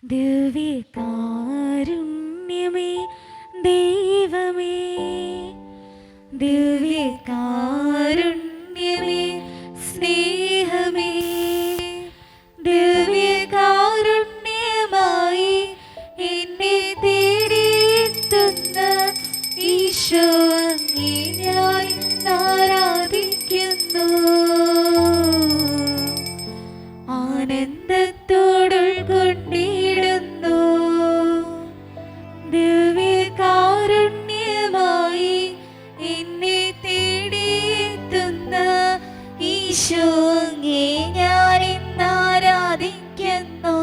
ദിവ്യകാരുണ്യമേ ദൈവമേ, ദിവ്യകാരുണ്യമേ സ്നേഹമേ, ദിവ്യകാരുണ്യമായി എന്നെ തേടിയെത്തുന്ന ഈശോ അങ്ങേ ഞാൻ ആരാധിക്കുന്നു. ആനന്ദത്തോടുൾക്കൊണ്ടിടുന്നു. ദിവ്യകാരുണ്യമായി എന്നെ തേടിയെത്തുന്ന ഈശോ അങ്ങേ ഞാൻ ഇന്നാരാധിക്കുന്നു.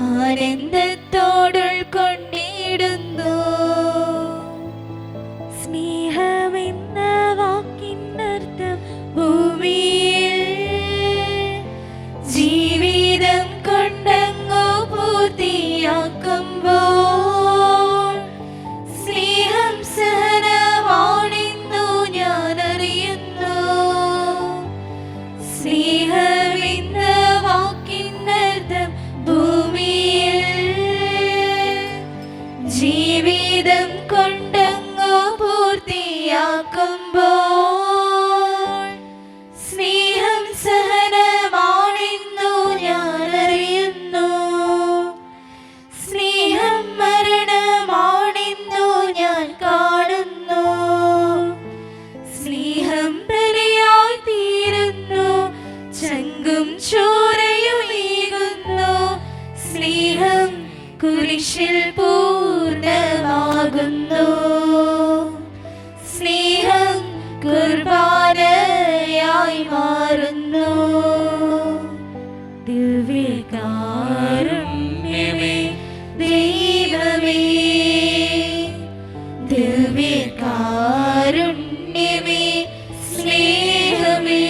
ആനന്ദത്തോടുൾക്കൊണ്ടിടുന്നു. സ്നേഹമെന്ന വാക്കിനർത്ഥം ഭൂമിയിൽ ജീവിതം കൊണ്ടങ്ങോ പൂർത്തിയാക്കുമ്പോൾ സ്നേഹം സഹനമാണെന്നു ഞാനറിയുന്നു. സ്നേഹമെന്ന വാക്കിനർത്ഥം ഭൂമിയിൽ ജീവിതം കൊണ്ടങ്ങോ പൂർത്തിയാക്കുമ്പോൾ സ്നേഹം സഹനമാണെന്നു ഞാനറിയുന്നു. സ്നേഹം മരണമാണെന്നു ഞാൻ കാണുന്നു. സ്നേഹം ബലിയായി തീരുന്നു, ചങ്കും ചോരയുമേകുന്നു. സ്നേഹം കുരിശിൽ പൂർണ്ണമാകുന്നു. സ്നേഹം കുർബാനയായി മാറുന്നു. ദിവ്യകാരുണ്യമേ ദൈവമേ, ദിവ്യകാരുണ്യമേ സ്നേഹമേ,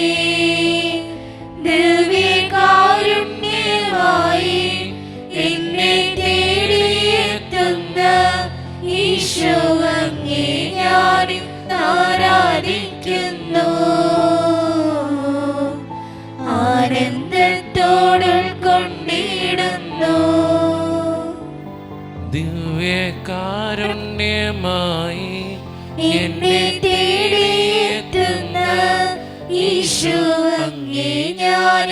ദിവ്യകാരുണ്യമായി എന്നെ തേടിയെത്തുന്ന ഈശോ അങ്ങേ ഞാൻ ആരാധിക്കുന്നു. ആനന്ദത്തോടുൾക്കൊണ്ടിടുന്നു. ദിവ്യകാരുണ്യമായി എന്നെ തേടിയെത്തുന്ന ഈശോ അങ്ങേ ഞാൻ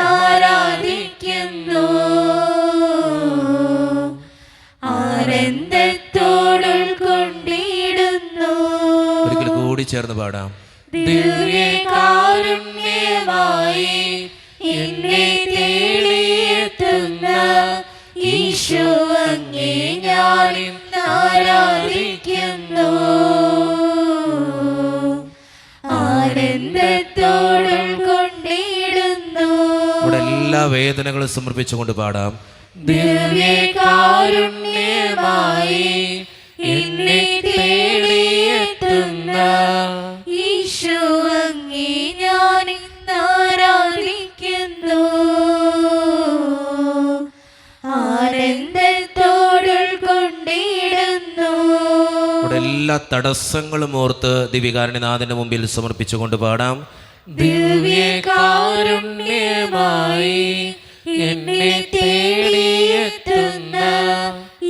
ആരാധിക്കുന്നു. ആനന്ദത്തോടുൾക്കൊണ്ടിടുന്നു. ഒരിക്കൽ കൂടി ചേർന്ന് പാടാം. ദിവ്യകാരുണ്യമായി എന്നെ തേടിയെത്തുന്ന ഈശോ അങ്ങേ ഞാൻ ആരാധിക്കുന്നു. ആനന്ദത്തോടുൾക്കൊണ്ടിടുന്നു. ഇവിടെ എല്ലാ വേദനകളും സമർപ്പിച്ചുകൊണ്ട് പാടാം. ദിവ്യകാരുണ്യമായി എന്നെ തേടിയെത്തുന്ന ഈശോ അങ്ങേ ഞാൻ ആരാധിക്കുന്നു. ആനന്ദത്തോടുൾക്കൊണ്ടിടുന്നു. ഇവിടെ എല്ലാ തടസ്സങ്ങളും ഓർത്ത് ദിവ്യകാരുണ്യനാഥന്റെ മുമ്പിൽ സമർപ്പിച്ചുകൊണ്ട് പാടാം. ദിവ്യകാരുണ്യമായി എന്നെ തേടിയെത്തുന്ന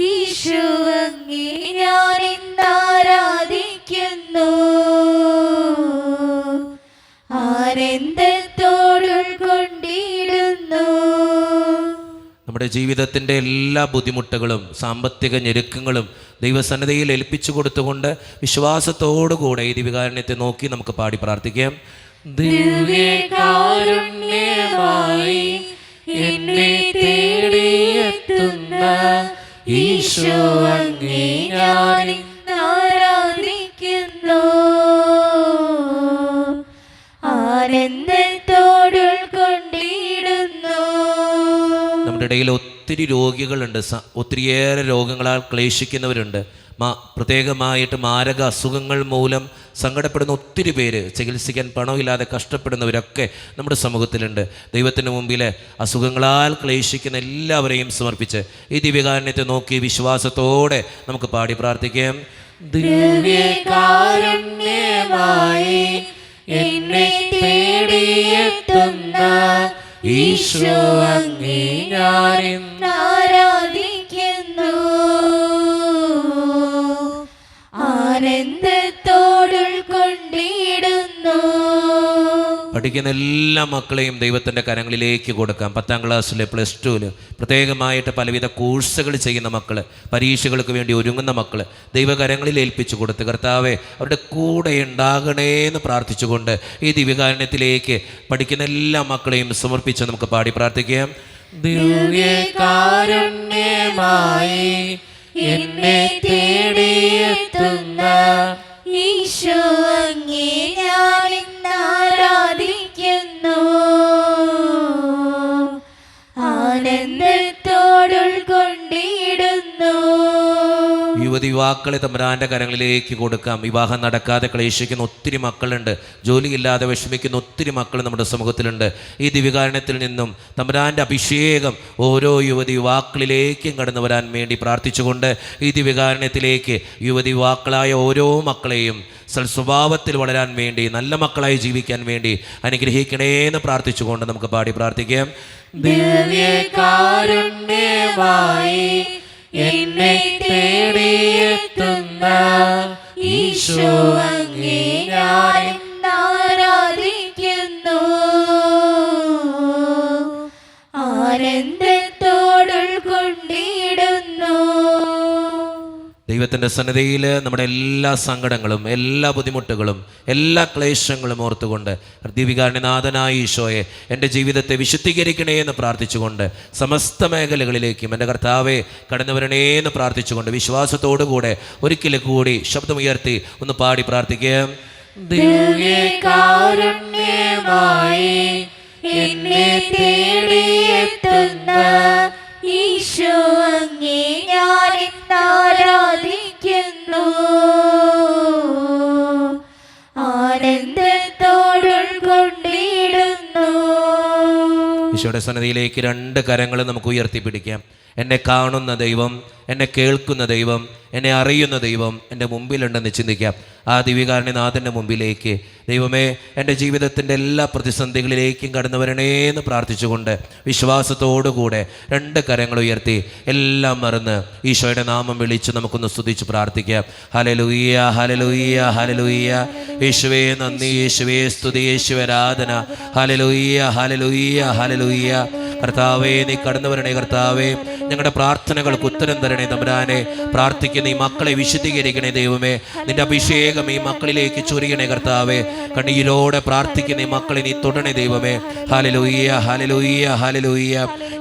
ഈശോ അങ്ങേ ഞാൻ ആരാധിക്കുന്നു. ആനന്ദത്തോടുൾക്കൊണ്ടിടുന്നു. നമ്മുടെ ജീവിതത്തിൻ്റെ എല്ലാ ബുദ്ധിമുട്ടുകളും സാമ്പത്തിക ഞെരുക്കങ്ങളും ദൈവസന്നിധിയിൽ ഏൽപ്പിച്ചു കൊടുത്തുകൊണ്ട് വിശ്വാസത്തോടുകൂടെ ഈ ദിവ്യകാരുണ്യത്തെ നോക്കി നമുക്ക് പാടി പ്രാർത്ഥിക്കാം. ദിവ്യകാരുണ്യമായി എന്നെ തേടിയെത്തുന്ന ഈശോ അങ്ങേ ഞാൻ ആരാധിക്കുന്നു. ആനന്ദത്തോടുൾക്കൊണ്ടിടുന്നു. നമ്മുടെ ഇടയിൽ ഒത്തിരി രോഗികളുണ്ട്, ഒത്തിരിയേറെ രോഗങ്ങളാൽ ക്ലേശിക്കുന്നവരുണ്ട്. പ്രത്യേകമായിട്ട് മാരക അസുഖങ്ങൾ മൂലം സങ്കടപ്പെടുന്ന ഒത്തിരി പേര്, ചികിത്സിക്കാൻ പണമില്ലാതെ കഷ്ടപ്പെടുന്നവരൊക്കെ നമ്മുടെ സമൂഹത്തിലുണ്ട്. ദൈവത്തിന് മുമ്പിൽ അസുഖങ്ങളാൽ ക്ലേശിക്കുന്ന എല്ലാവരെയും സമർപ്പിച്ച് ഈ ദിവ്യകാരുണ്യത്തെ നോക്കി വിശ്വാസത്തോടെ നമുക്ക് പാടി പ്രാർത്ഥിക്കാം. ദിവ്യകാരുണ്യമായി എന്നെ തേടിയെത്തുന്ന ഈശോ അങ്ങേ ഞാനിന്ന് ആരാധിക്കുന്നു. ആനന്ദത്തോടുൾക്കൊണ്ടിടുന്നു. പഠിക്കുന്ന എല്ലാ മക്കളെയും ദൈവത്തിൻ്റെ കരങ്ങളിലേക്ക് കൊടുക്കാം. 10ാം ക്ലാസ്സിൽ, പ്ലസ് ടുവിൽ, പ്രത്യേകമായിട്ട് പലവിധ കോഴ്സുകൾ ചെയ്യുന്ന മക്കൾ, പരീക്ഷകൾക്ക് വേണ്ടി ഒരുങ്ങുന്ന മക്കൾ ദൈവകരങ്ങളിൽ ഏൽപ്പിച്ചു കൊടുത്ത് കർത്താവെ അവരുടെ കൂടെ ഉണ്ടാകണേ എന്ന് പ്രാർത്ഥിച്ചുകൊണ്ട് ഈ ദിവ്യകാരുണ്യത്തിലേക്ക് പഠിക്കുന്ന എല്ലാ മക്കളെയും സമർപ്പിച്ച് നമുക്ക് പാടി പ്രാർത്ഥിക്കാം. ദിവ്യകാരുണ്യമായി എന്നെ തേടിയെത്തുന്ന ഈശോ അങ്ങേ ഞാനിന്ന് ആരാധിക്കുന്നു. ആനന്ദത്തോടുൾക്കൊണ്ടിടുന്നു. യുവാക്കളെ തമ്പുരാൻ്റെ കരങ്ങളിലേക്ക് കൊടുക്കാം. വിവാഹം നടക്കാതെ ക്ലേശിക്കുന്ന ഒത്തിരി മക്കളുണ്ട്. ജോലിയില്ലാതെ വിഷമിക്കുന്ന ഒത്തിരി മക്കൾ നമ്മുടെ സമൂഹത്തിലുണ്ട്. ഈ ദിവ്യകാരുണ്യത്തിൽ നിന്നും തമ്പുരാൻ്റെ അഭിഷേകം ഓരോ യുവാക്കളിലേക്കും കടന്നു വരാൻ വേണ്ടി പ്രാർത്ഥിച്ചുകൊണ്ട് ഈ ദിവ്യകാരുണ്യത്തിലേക്ക് യുവാക്കളായ ഓരോ മക്കളെയും സൽസ്വഭാവത്തിൽ വളരാൻ വേണ്ടി, നല്ല മക്കളായി ജീവിക്കാൻ വേണ്ടി അനുഗ്രഹിക്കണേന്ന് പ്രാർത്ഥിച്ചുകൊണ്ട് നമുക്ക് പാടി പ്രാർത്ഥിക്കാം. ദിവ്യകാരുണ്യമായി എന്നെ തേടിയെത്തുന്ന ഈശോ അങ്ങേ ഞാനിന്ന് ആരാധിക്കുന്നു. ആനന്ദത്തോടുൾക്കൊണ്ടിടുന്നു. ദൈവത്തിൻ്റെ സന്നിധിയിൽ നമ്മുടെ എല്ലാ സങ്കടങ്ങളും, എല്ലാ ബുദ്ധിമുട്ടുകളും, എല്ലാ ക്ലേശങ്ങളും ഓർത്തുകൊണ്ട് ദിവ്യകാരുണ്യനാഥനായ ഈശോയെ എൻ്റെ ജീവിതത്തെ വിശുദ്ധീകരിക്കണേ എന്ന് പ്രാർത്ഥിച്ചുകൊണ്ട് സമസ്ത മേഖലകളിലേക്കും എൻ്റെ കർത്താവെ കടന്നു വരണേ എന്ന് പ്രാർത്ഥിച്ചുകൊണ്ട് വിശ്വാസത്തോടുകൂടെ ഒരിക്കൽ കൂടി ശബ്ദമുയർത്തി ഒന്ന് പാടി പ്രാർത്ഥിക്കാം. ദിവ്യകാരുണ്യമായി എന്നെ തേടിയെത്തുന്ന ഈശോ അങ്ങേ ഞാനിന്ന് ആരാധിക്കുന്നു. ആനന്ദത്തോടുൾക്കൊണ്ടിടുന്നു. ഈശോയുടെ സന്നിധിയിലേക്ക് 2 കരങ്ങൾ നമുക്ക് ഉയർത്തിപ്പിടിക്കാം. എന്നെ കാണുന്ന ദൈവം, എന്നെ കേൾക്കുന്ന ദൈവം, എന്നെ അറിയുന്ന ദൈവം എൻ്റെ മുമ്പിലുണ്ടെന്ന് ചിന്തിക്കാം. ആ ദിവ്യകാരുണ്യനാഥൻ്റെ മുമ്പിലേക്ക് ദൈവമേ എൻ്റെ ജീവിതത്തിൻ്റെ എല്ലാ പ്രതിസന്ധികളിലേക്കും കടന്നു വരണേ എന്ന് പ്രാർത്ഥിച്ചുകൊണ്ട് വിശ്വാസത്തോടുകൂടെ 2 കരങ്ങൾ ഉയർത്തി എല്ലാം മറന്ന് ഈശോയുടെ നാമം വിളിച്ച് നമുക്കൊന്ന് സ്തുതിച്ച് പ്രാർത്ഥിക്കാം. Hallelujah, hallelujah, hallelujah. യേശുവേ നന്ദി, യേശുവേ സ്തുതി, യേശുവേ ആരാധന. Hallelujah, hallelujah, hallelujah. കർത്താവേ നീ കടന്നു വരണേ. കർത്താവേ ഞങ്ങളുടെ പ്രാർത്ഥനകൾക്ക് ഉത്തരം തരണേ. തമ്പുരാനെ പ്രാർത്ഥിക്കുന്ന ഈ മക്കളെ വിശുദ്ധീകരിക്കണേ ദൈവമേ. നിന്റെ അഭിഷേകം ഈ മക്കളിലേക്ക് ചൊരിയണേ കർത്താവേ. കണ്ണീരോടെ പ്രാർത്ഥിക്കുന്ന ഈ മക്കളെ നീ തൊടണേ ദൈവമേ. Hallelujah, hallelujah, hallelujah.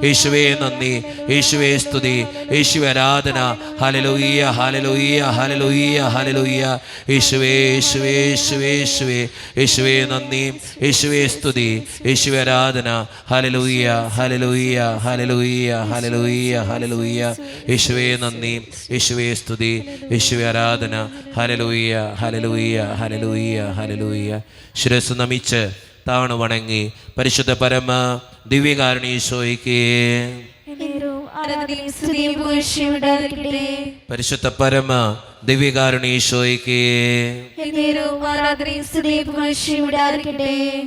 യേശുവേ നന്ദി, യേശുവേ സ്തുതി, യേശുവേ ആരാധന. Hallelujah, hallelujah, hallelujah, hallelujah. യേശുവേ, യേശുവേ, യേശുവേ, യേശുവേ, യേശുവേ നന്ദി, യേശുവേ സ്തുതി, യേശുവേ ആരാധന. Hallelujah, hallelujah, hallelujah, hallelujah, hallelujah. യേശുവേ നന്ദി, യേശുവേ സ്തുതി, യേശുവേ ആരാധന. Hallelujah, hallelujah, hallelujah, hallelujah. ശിരസ്സ് നമിച്ച് താണു വണങ്ങി പരിശുദ്ധ പരമ ദിവ്യകാരുണ്യീശോയ്ക്ക് പരിശുദ്ധ പരമ ദിവ്യകാരുണ്യീശോയ്ക്ക്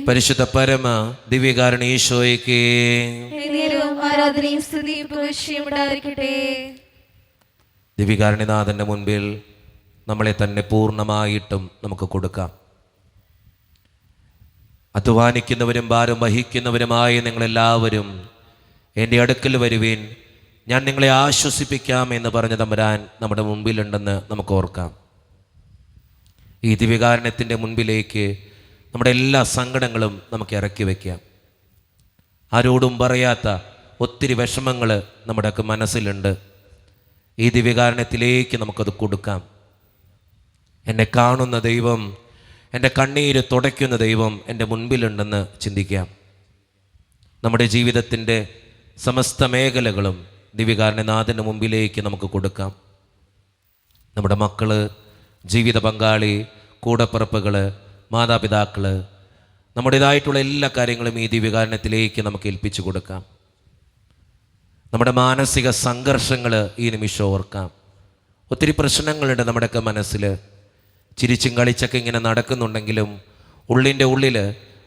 പരിശുദ്ധ പരമ ദിവ്യകാരുണ്യീശോയ്ക്ക് ദിവ്യകാരുണ്യനാഥന്റെ മുൻപിൽ നമ്മളെ തന്നെ പൂർണ്ണമായിട്ടും നമുക്ക് കൊടുക്കാം. അധ്വാനിക്കുന്നവരും ഭാരം വഹിക്കുന്നവരുമായ നിങ്ങളെല്ലാവരും എൻ്റെ അടുക്കൽ വരുവീൻ, ഞാൻ നിങ്ങളെ ആശ്വസിപ്പിക്കാം എന്ന് പറഞ്ഞ തമ്പുരാൻ നമ്മുടെ മുമ്പിലുണ്ടെന്ന് നമുക്ക് ഓർക്കാം. ഈ ദിവ്യകാരുണ്യത്തിൻ്റെ മുൻപിലേക്ക് നമ്മുടെ എല്ലാ സങ്കടങ്ങളും നമുക്ക് ഇറക്കി വയ്ക്കാം. ആരോടും പറയാത്ത ഒത്തിരി വിഷമങ്ങൾ നമ്മുടെയൊക്കെ മനസ്സിലുണ്ട്. ഈ ദിവ്യകാരുണ്യത്തിലേക്ക് നമുക്കത് കൊടുക്കാം. എന്നെ കാണുന്ന ദൈവം, എൻ്റെ കണ്ണീര് തുടയ്ക്കുന്ന ദൈവം എൻ്റെ മുൻപിലുണ്ടെന്ന് ചിന്തിക്കാം. നമ്മുടെ ജീവിതത്തിൻ്റെ സമസ്ത മേഖലകളും ദിവ്യകാരുണ്യനാഥൻ്റെ മുമ്പിലേക്ക് നമുക്ക് കൊടുക്കാം. നമ്മുടെ മക്കൾ, ജീവിത പങ്കാളി, കൂടപ്പിറപ്പുകൾ, മാതാപിതാക്കൾ, നമ്മുടേതായിട്ടുള്ള എല്ലാ കാര്യങ്ങളും ഈ ദിവ്യകാരുണ്യത്തിലേക്ക് നമുക്ക് ഏൽപ്പിച്ചു കൊടുക്കാം. നമ്മുടെ മാനസിക സംഘർഷങ്ങൾ ഈ നിമിഷം ഓർക്കാം. ഒത്തിരി പ്രശ്നങ്ങളുണ്ട് നമ്മുടെയൊക്കെ മനസ്സിൽ. ചിരിച്ചും കളിച്ചൊക്കെ ഇങ്ങനെ നടക്കുന്നുണ്ടെങ്കിലും ഉള്ളിൻ്റെ ഉള്ളിൽ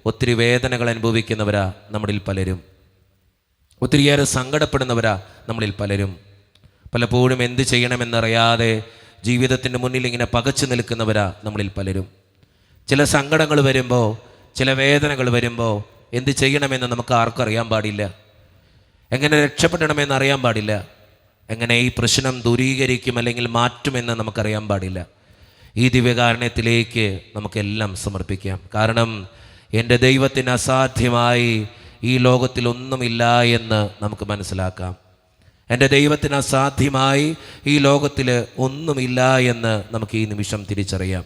ഒത്തിരി വേദനകൾ അനുഭവിക്കുന്നവരാ നമ്മളിൽ പലരും. ഒത്തിരിയേറെ സങ്കടപ്പെടുന്നവരാ നമ്മളിൽ പലരും. പലപ്പോഴും എന്ത് ചെയ്യണമെന്നറിയാതെ ജീവിതത്തിൻ്റെ മുന്നിൽ ഇങ്ങനെ പകച്ചു നിൽക്കുന്നവരാ നമ്മളിൽ പലരും. ചില സങ്കടങ്ങൾ വരുമ്പോൾ, ചില വേദനകൾ വരുമ്പോൾ എന്ത് ചെയ്യണമെന്ന് നമുക്ക് ആർക്കും അറിയാൻ പാടില്ല. എങ്ങനെ രക്ഷപ്പെടണമെന്ന് അറിയാൻ പാടില്ല. എങ്ങനെ ഈ പ്രശ്നം ദൂരീകരിക്കും അല്ലെങ്കിൽ മാറ്റുമെന്ന് നമുക്കറിയാൻ പാടില്ല. ഈ ദിവ്യകാരുണ്യത്തിലേക്ക് നമുക്കെല്ലാം സമർപ്പിക്കാം. കാരണം എൻ്റെ ദൈവത്തിന് അസാധ്യമായി ഈ ലോകത്തിൽ ഒന്നുമില്ല എന്ന് നമുക്ക് മനസ്സിലാക്കാം. എൻ്റെ ദൈവത്തിന് അസാധ്യമായി ഈ ലോകത്തിൽ ഒന്നുമില്ല എന്ന് നമുക്ക് ഈ നിമിഷം തിരിച്ചറിയാം.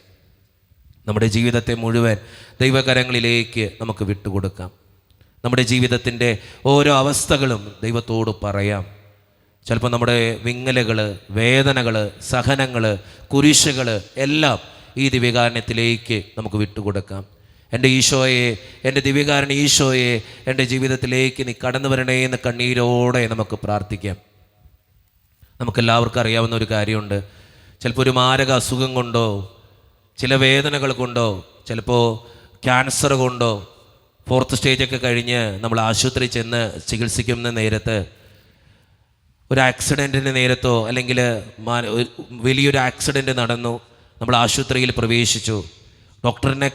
നമ്മുടെ ജീവിതത്തെ മുഴുവൻ ദൈവകരങ്ങളിലേക്ക് നമുക്ക് വിട്ടുകൊടുക്കാം. നമ്മുടെ ജീവിതത്തിൻ്റെ ഓരോ അവസ്ഥകളും ദൈവത്തോട് പറയാം. ചിലപ്പോൾ നമ്മുടെ വിങ്ങലുകൾ, വേദനകൾ, സഹനങ്ങൾ, കുരിശുകൾ എല്ലാം ഈ ദിവ്യകാരുണ്യത്തിലേക്ക് നമുക്ക് വിട്ടുകൊടുക്കാം. എൻ്റെ ഈശോയെ, എൻ്റെ ദിവ്യകാരുണ്യ ഈശോയെ, എൻ്റെ ജീവിതത്തിലേക്ക് നീ കടന്നു വരണേ എന്ന് കണ്ണീരോടെ നമുക്ക് പ്രാർത്ഥിക്കാം. നമുക്കെല്ലാവർക്കും അറിയാവുന്ന ഒരു കാര്യമുണ്ട്. ചിലപ്പോൾ ഒരു മാരക അസുഖം കൊണ്ടോ, ചില വേദനകൾ കൊണ്ടോ, ചിലപ്പോൾ ക്യാൻസർ കൊണ്ടോ 4th സ്റ്റേജൊക്കെ കഴിഞ്ഞ് നമ്മൾ ആശുപത്രി ചെന്ന് ചികിത്സിക്കുന്ന നേരത്ത്, ഒരു ആക്സിഡൻറ്റിൻ്റെ നേരത്തോ അല്ലെങ്കിൽ വലിയൊരു ആക്സിഡൻറ്റ് നടന്നു, നമ്മൾ ആശുപത്രിയിൽ പ്രവേശിച്ചു, ഡോക്ടറിനെ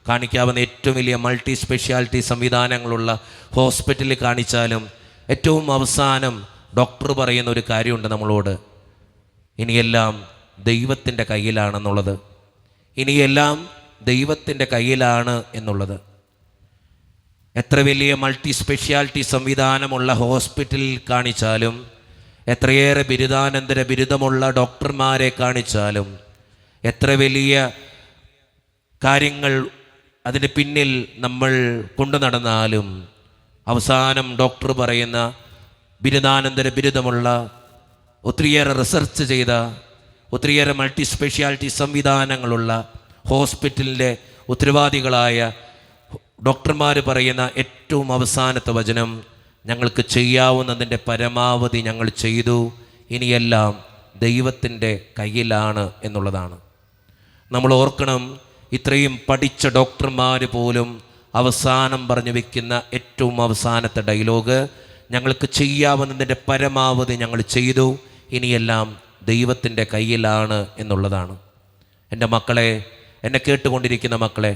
കാണിക്കാവുന്ന ഏറ്റവും വലിയ മൾട്ടി സ്പെഷ്യാലിറ്റി സംവിധാനങ്ങളുള്ള ഹോസ്പിറ്റലിൽ കാണിച്ചാലും ഏറ്റവും അവസാനം ഡോക്ടർ പറയുന്ന ഒരു കാര്യമുണ്ട് നമ്മളോട്: ഇനിയെല്ലാം ദൈവത്തിൻ്റെ കയ്യിലാണെന്നുള്ളത്. ഇനിയെല്ലാം ദൈവത്തിൻ്റെ കയ്യിലാണ് എന്നുള്ളത്. എത്ര വലിയ മൾട്ടി സ്പെഷ്യാലിറ്റി സംവിധാനമുള്ള ഹോസ്പിറ്റലിൽ കാണിച്ചാലും, എത്രയേറെ ബിരുദാനന്തര ബിരുദമുള്ള ഡോക്ടർമാരെ കാണിച്ചാലും, എത്ര വലിയ കാര്യങ്ങൾ അതിന് പിന്നിൽ നമ്മൾ കൊണ്ടു നടന്നാലും, അവസാനം ഡോക്ടർ പറയുന്ന ബിരുദാനന്തര ബിരുദമുള്ള, ഒത്തിരിയേറെ റിസർച്ച് ചെയ്ത, ഒത്തിരിയേറെ മൾട്ടി സ്പെഷ്യാലിറ്റി സംവിധാനങ്ങളുള്ള ഹോസ്പിറ്റലിൻ്റെ ഉത്തരവാദികളായ ഡോക്ടർമാർ പറയുന്ന ഏറ്റവും അവസാനത്തെ വചനം: ഞങ്ങൾക്ക് ചെയ്യാവുന്നതിൻ്റെ പരമാവധി ഞങ്ങൾ ചെയ്തു, ഇനിയെല്ലാം ദൈവത്തിൻ്റെ കയ്യിലാണ് എന്നുള്ളതാണ്. നമ്മൾ ഓർക്കണം, ഇത്രയും പഠിച്ച ഡോക്ടർമാർ പോലും അവസാനം പറഞ്ഞു വയ്ക്കുന്ന ഏറ്റവും അവസാനത്തെ ഡയലോഗ് ഞങ്ങൾക്ക് ചെയ്യാവുന്നതിൻ്റെ പരമാവധി ഞങ്ങൾ ചെയ്തു, ഇനിയെല്ലാം ദൈവത്തിൻ്റെ കയ്യിലാണ് എന്നുള്ളതാണ്. എൻ്റെ മക്കളെ, എന്നെ കേട്ടുകൊണ്ടിരിക്കുന്ന മക്കളെ,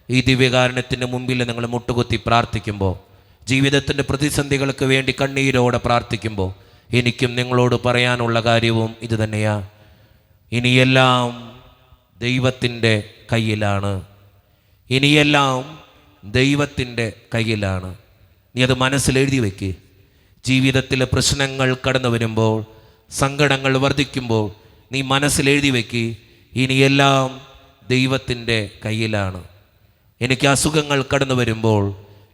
ഈ ദിവ്യകാരുണ്യത്തിൻ്റെ മുമ്പിൽ നിങ്ങൾ മുട്ടുകുത്തി പ്രാർത്ഥിക്കുമ്പോൾ, ജീവിതത്തിൻ്റെ പ്രതിസന്ധികൾക്ക് വേണ്ടി കണ്ണീരോടെ പ്രാർത്ഥിക്കുമ്പോൾ, എനിക്കും നിങ്ങളോട് പറയാനുള്ള കാര്യവും ഇത് തന്നെയാണ്. ഇനിയെല്ലാം ദൈവത്തിൻ്റെ കയ്യിലാണ്. ഇനിയെല്ലാം ദൈവത്തിൻ്റെ കയ്യിലാണ്. നീ അത് മനസ്സിൽ എഴുതി വയ്ക്ക്. ജീവിതത്തിലെ പ്രശ്നങ്ങൾ കടന്നു വരുമ്പോൾ, സങ്കടങ്ങൾ വർദ്ധിക്കുമ്പോൾ നീ മനസ്സിൽ എഴുതി വയ്ക്ക്, ഇനിയെല്ലാം ദൈവത്തിൻ്റെ കയ്യിലാണ്. എനിക്ക് അസുഖങ്ങൾ കടന്നു വരുമ്പോൾ,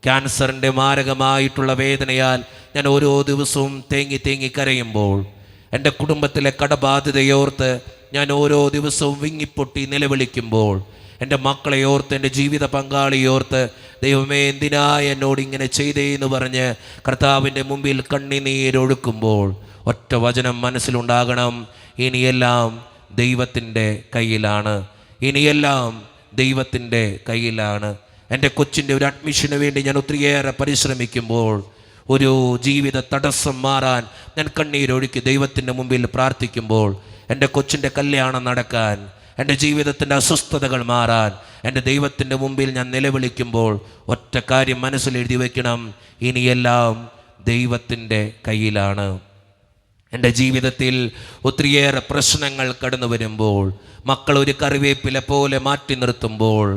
ക്യാൻസറിൻ്റെ മാരകമായിട്ടുള്ള വേദനയാൽ ഞാൻ ഓരോ ദിവസവും തേങ്ങി കരയുമ്പോൾ, എൻ്റെ കുടുംബത്തിലെ കടബാധ്യതയോർത്ത് ഞാൻ ഓരോ ദിവസവും വിങ്ങിപ്പൊട്ടി നിലവിളിക്കുമ്പോൾ, എൻ്റെ മക്കളെ ഓർത്ത്, എൻ്റെ ജീവിത പങ്കാളിയോർത്ത്, ദൈവമേ എന്തിനാ എന്നോട് ഇങ്ങനെ ചെയ്തേ എന്ന് പറഞ്ഞ് കർത്താവിൻ്റെ മുമ്പിൽ കണ്ണുനീരൊഴുക്കുമ്പോൾ, ഒറ്റ വചനം മനസ്സിലുണ്ടാകണം: ഇനിയെല്ലാം ദൈവത്തിൻ്റെ കയ്യിലാണ്. ഇനിയെല്ലാം ദൈവത്തിൻ്റെ കയ്യിലാണ്. എൻ്റെ കൊച്ചിൻ്റെ ഒരു അഡ്മിഷന് വേണ്ടി ഞാൻ ഒത്തിരിയേറെ പരിശ്രമിക്കുമ്പോൾ, ഒരു ജീവിത തടസ്സം മാറാൻ ഞാൻ കണ്ണീരൊഴുക്കി ദൈവത്തിൻ്റെ മുമ്പിൽ പ്രാർത്ഥിക്കുമ്പോൾ, എൻ്റെ കൊച്ചിൻ്റെ കല്യാണം നടക്കാൻ, എൻ്റെ ജീവിതത്തിൻ്റെ അസ്വസ്ഥതകൾ മാറാൻ എൻ്റെ ദൈവത്തിൻ്റെ മുമ്പിൽ ഞാൻ നിലവിളിക്കുമ്പോൾ, ഒറ്റ കാര്യം മനസ്സിൽ എഴുതി വയ്ക്കണം: ഇനിയെല്ലാം ദൈവത്തിൻ്റെ കയ്യിലാണ്. എൻ്റെ ജീവിതത്തിൽ ഒത്തിരിയേറെ പ്രശ്നങ്ങൾ കടന്നു വരുമ്പോൾ, മക്കൾ ഒരു കറിവേപ്പില പോലെ മാറ്റി നിർത്തുമ്പോൾ,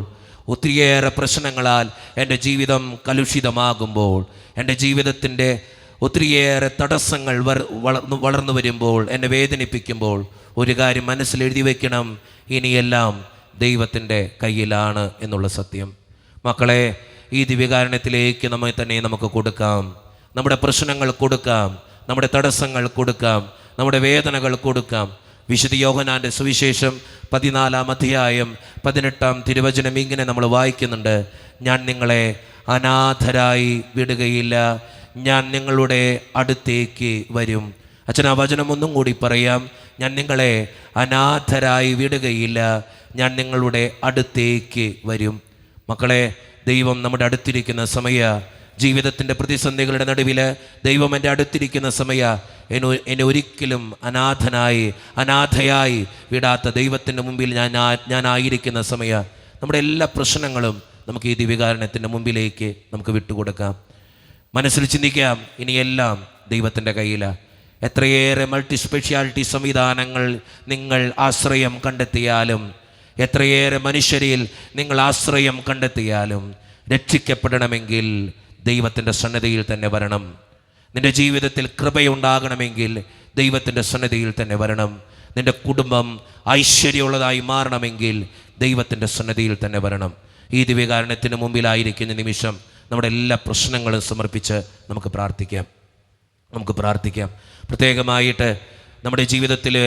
ഒത്തിരിയേറെ പ്രശ്നങ്ങളാൽ എൻ്റെ ജീവിതം കലുഷിതമാകുമ്പോൾ, എൻ്റെ ജീവിതത്തിൻ്റെ ഒത്തിരിയേറെ തടസ്സങ്ങൾ വളർന്നു വരുമ്പോൾ, എന്നെ വേദനിപ്പിക്കുമ്പോൾ, ഒരു കാര്യം മനസ്സിൽ എഴുതി വയ്ക്കണം: ഇനിയെല്ലാം ദൈവത്തിൻ്റെ കയ്യിലാണ് എന്നുള്ള സത്യം. മക്കളെ, ഈ ദിവ്യകാരുണ്യത്തിലേക്ക് നമ്മെ തന്നെ നമുക്ക് കൊടുക്കാം. നമ്മുടെ പ്രശ്നങ്ങൾ കൊടുക്കാം, നമ്മുടെ തടസ്സങ്ങൾ കൊടുക്കാം, നമ്മുടെ വേദനകൾ കൊടുക്കാം. വിശുദ്ധ യോഹന്നാൻ്റെ സുവിശേഷം 14-ാം അധ്യായം 18-ാം തിരുവചനം ഇങ്ങനെ നമ്മൾ വായിക്കുന്നുണ്ട്: ഞാൻ നിങ്ങളെ അനാഥരായി വിടുകയില്ല, ഞാൻ നിങ്ങളുടെ അടുത്തേക്ക് വരും. അച്ഛൻ, ആ വചനം ഒന്നും കൂടി പറയാം: ഞാൻ നിങ്ങളെ അനാഥരായി വിടുകയില്ല, ഞാൻ നിങ്ങളുടെ അടുത്തേക്ക് വരും. മക്കളെ, ദൈവം നമ്മുടെ അടുത്തിരിക്കുന്ന സമയ ജീവിതത്തിൻ്റെ പ്രതിസന്ധികളുടെ നടുവിൽ ദൈവം എൻ്റെ അടുത്തിരിക്കുന്ന സമയ എന്നെ ഒരിക്കലും അനാഥയായി വിടാത്ത ദൈവത്തിൻ്റെ മുമ്പിൽ ഞാനായിരിക്കുന്ന സമയ നമ്മുടെ എല്ലാ പ്രശ്നങ്ങളും നമുക്ക് ഈ ദിവ്യകാരുണ്യത്തിൻ്റെ മുമ്പിലേക്ക് നമുക്ക് വിട്ടുകൊടുക്കാം. മനസ്സിൽ ചിന്തിക്കാം, ഇനിയെല്ലാം ദൈവത്തിൻ്റെ കയ്യിലാണ്. എത്രയേറെ മൾട്ടി സ്പെഷ്യാലിറ്റി സംവിധാനങ്ങൾ നിങ്ങൾ ആശ്രയം കണ്ടെത്തിയാലും, എത്രയേറെ മനുഷ്യരിൽ നിങ്ങൾ ആശ്രയം കണ്ടെത്തിയാലും, രക്ഷിക്കപ്പെടണമെങ്കിൽ ദൈവത്തിൻ്റെ സന്നിധിയിൽ തന്നെ വരണം. നിൻ്റെ ജീവിതത്തിൽ കൃപയുണ്ടാകണമെങ്കിൽ ദൈവത്തിൻ്റെ സന്നിധിയിൽ തന്നെ വരണം. നിൻ്റെ കുടുംബം ഐശ്വര്യമുള്ളതായി മാറണമെങ്കിൽ ദൈവത്തിൻ്റെ സന്നിധിയിൽ തന്നെ വരണം. ഈ ദിവ്യകാരുണ്യത്തിന് മുമ്പിലായിരിക്കുന്ന നിമിഷം നമ്മുടെ എല്ലാ പ്രശ്നങ്ങളും സമർപ്പിച്ച് നമുക്ക് പ്രാർത്ഥിക്കാം. പ്രത്യേകമായിട്ട് നമ്മുടെ ജീവിതത്തിലെ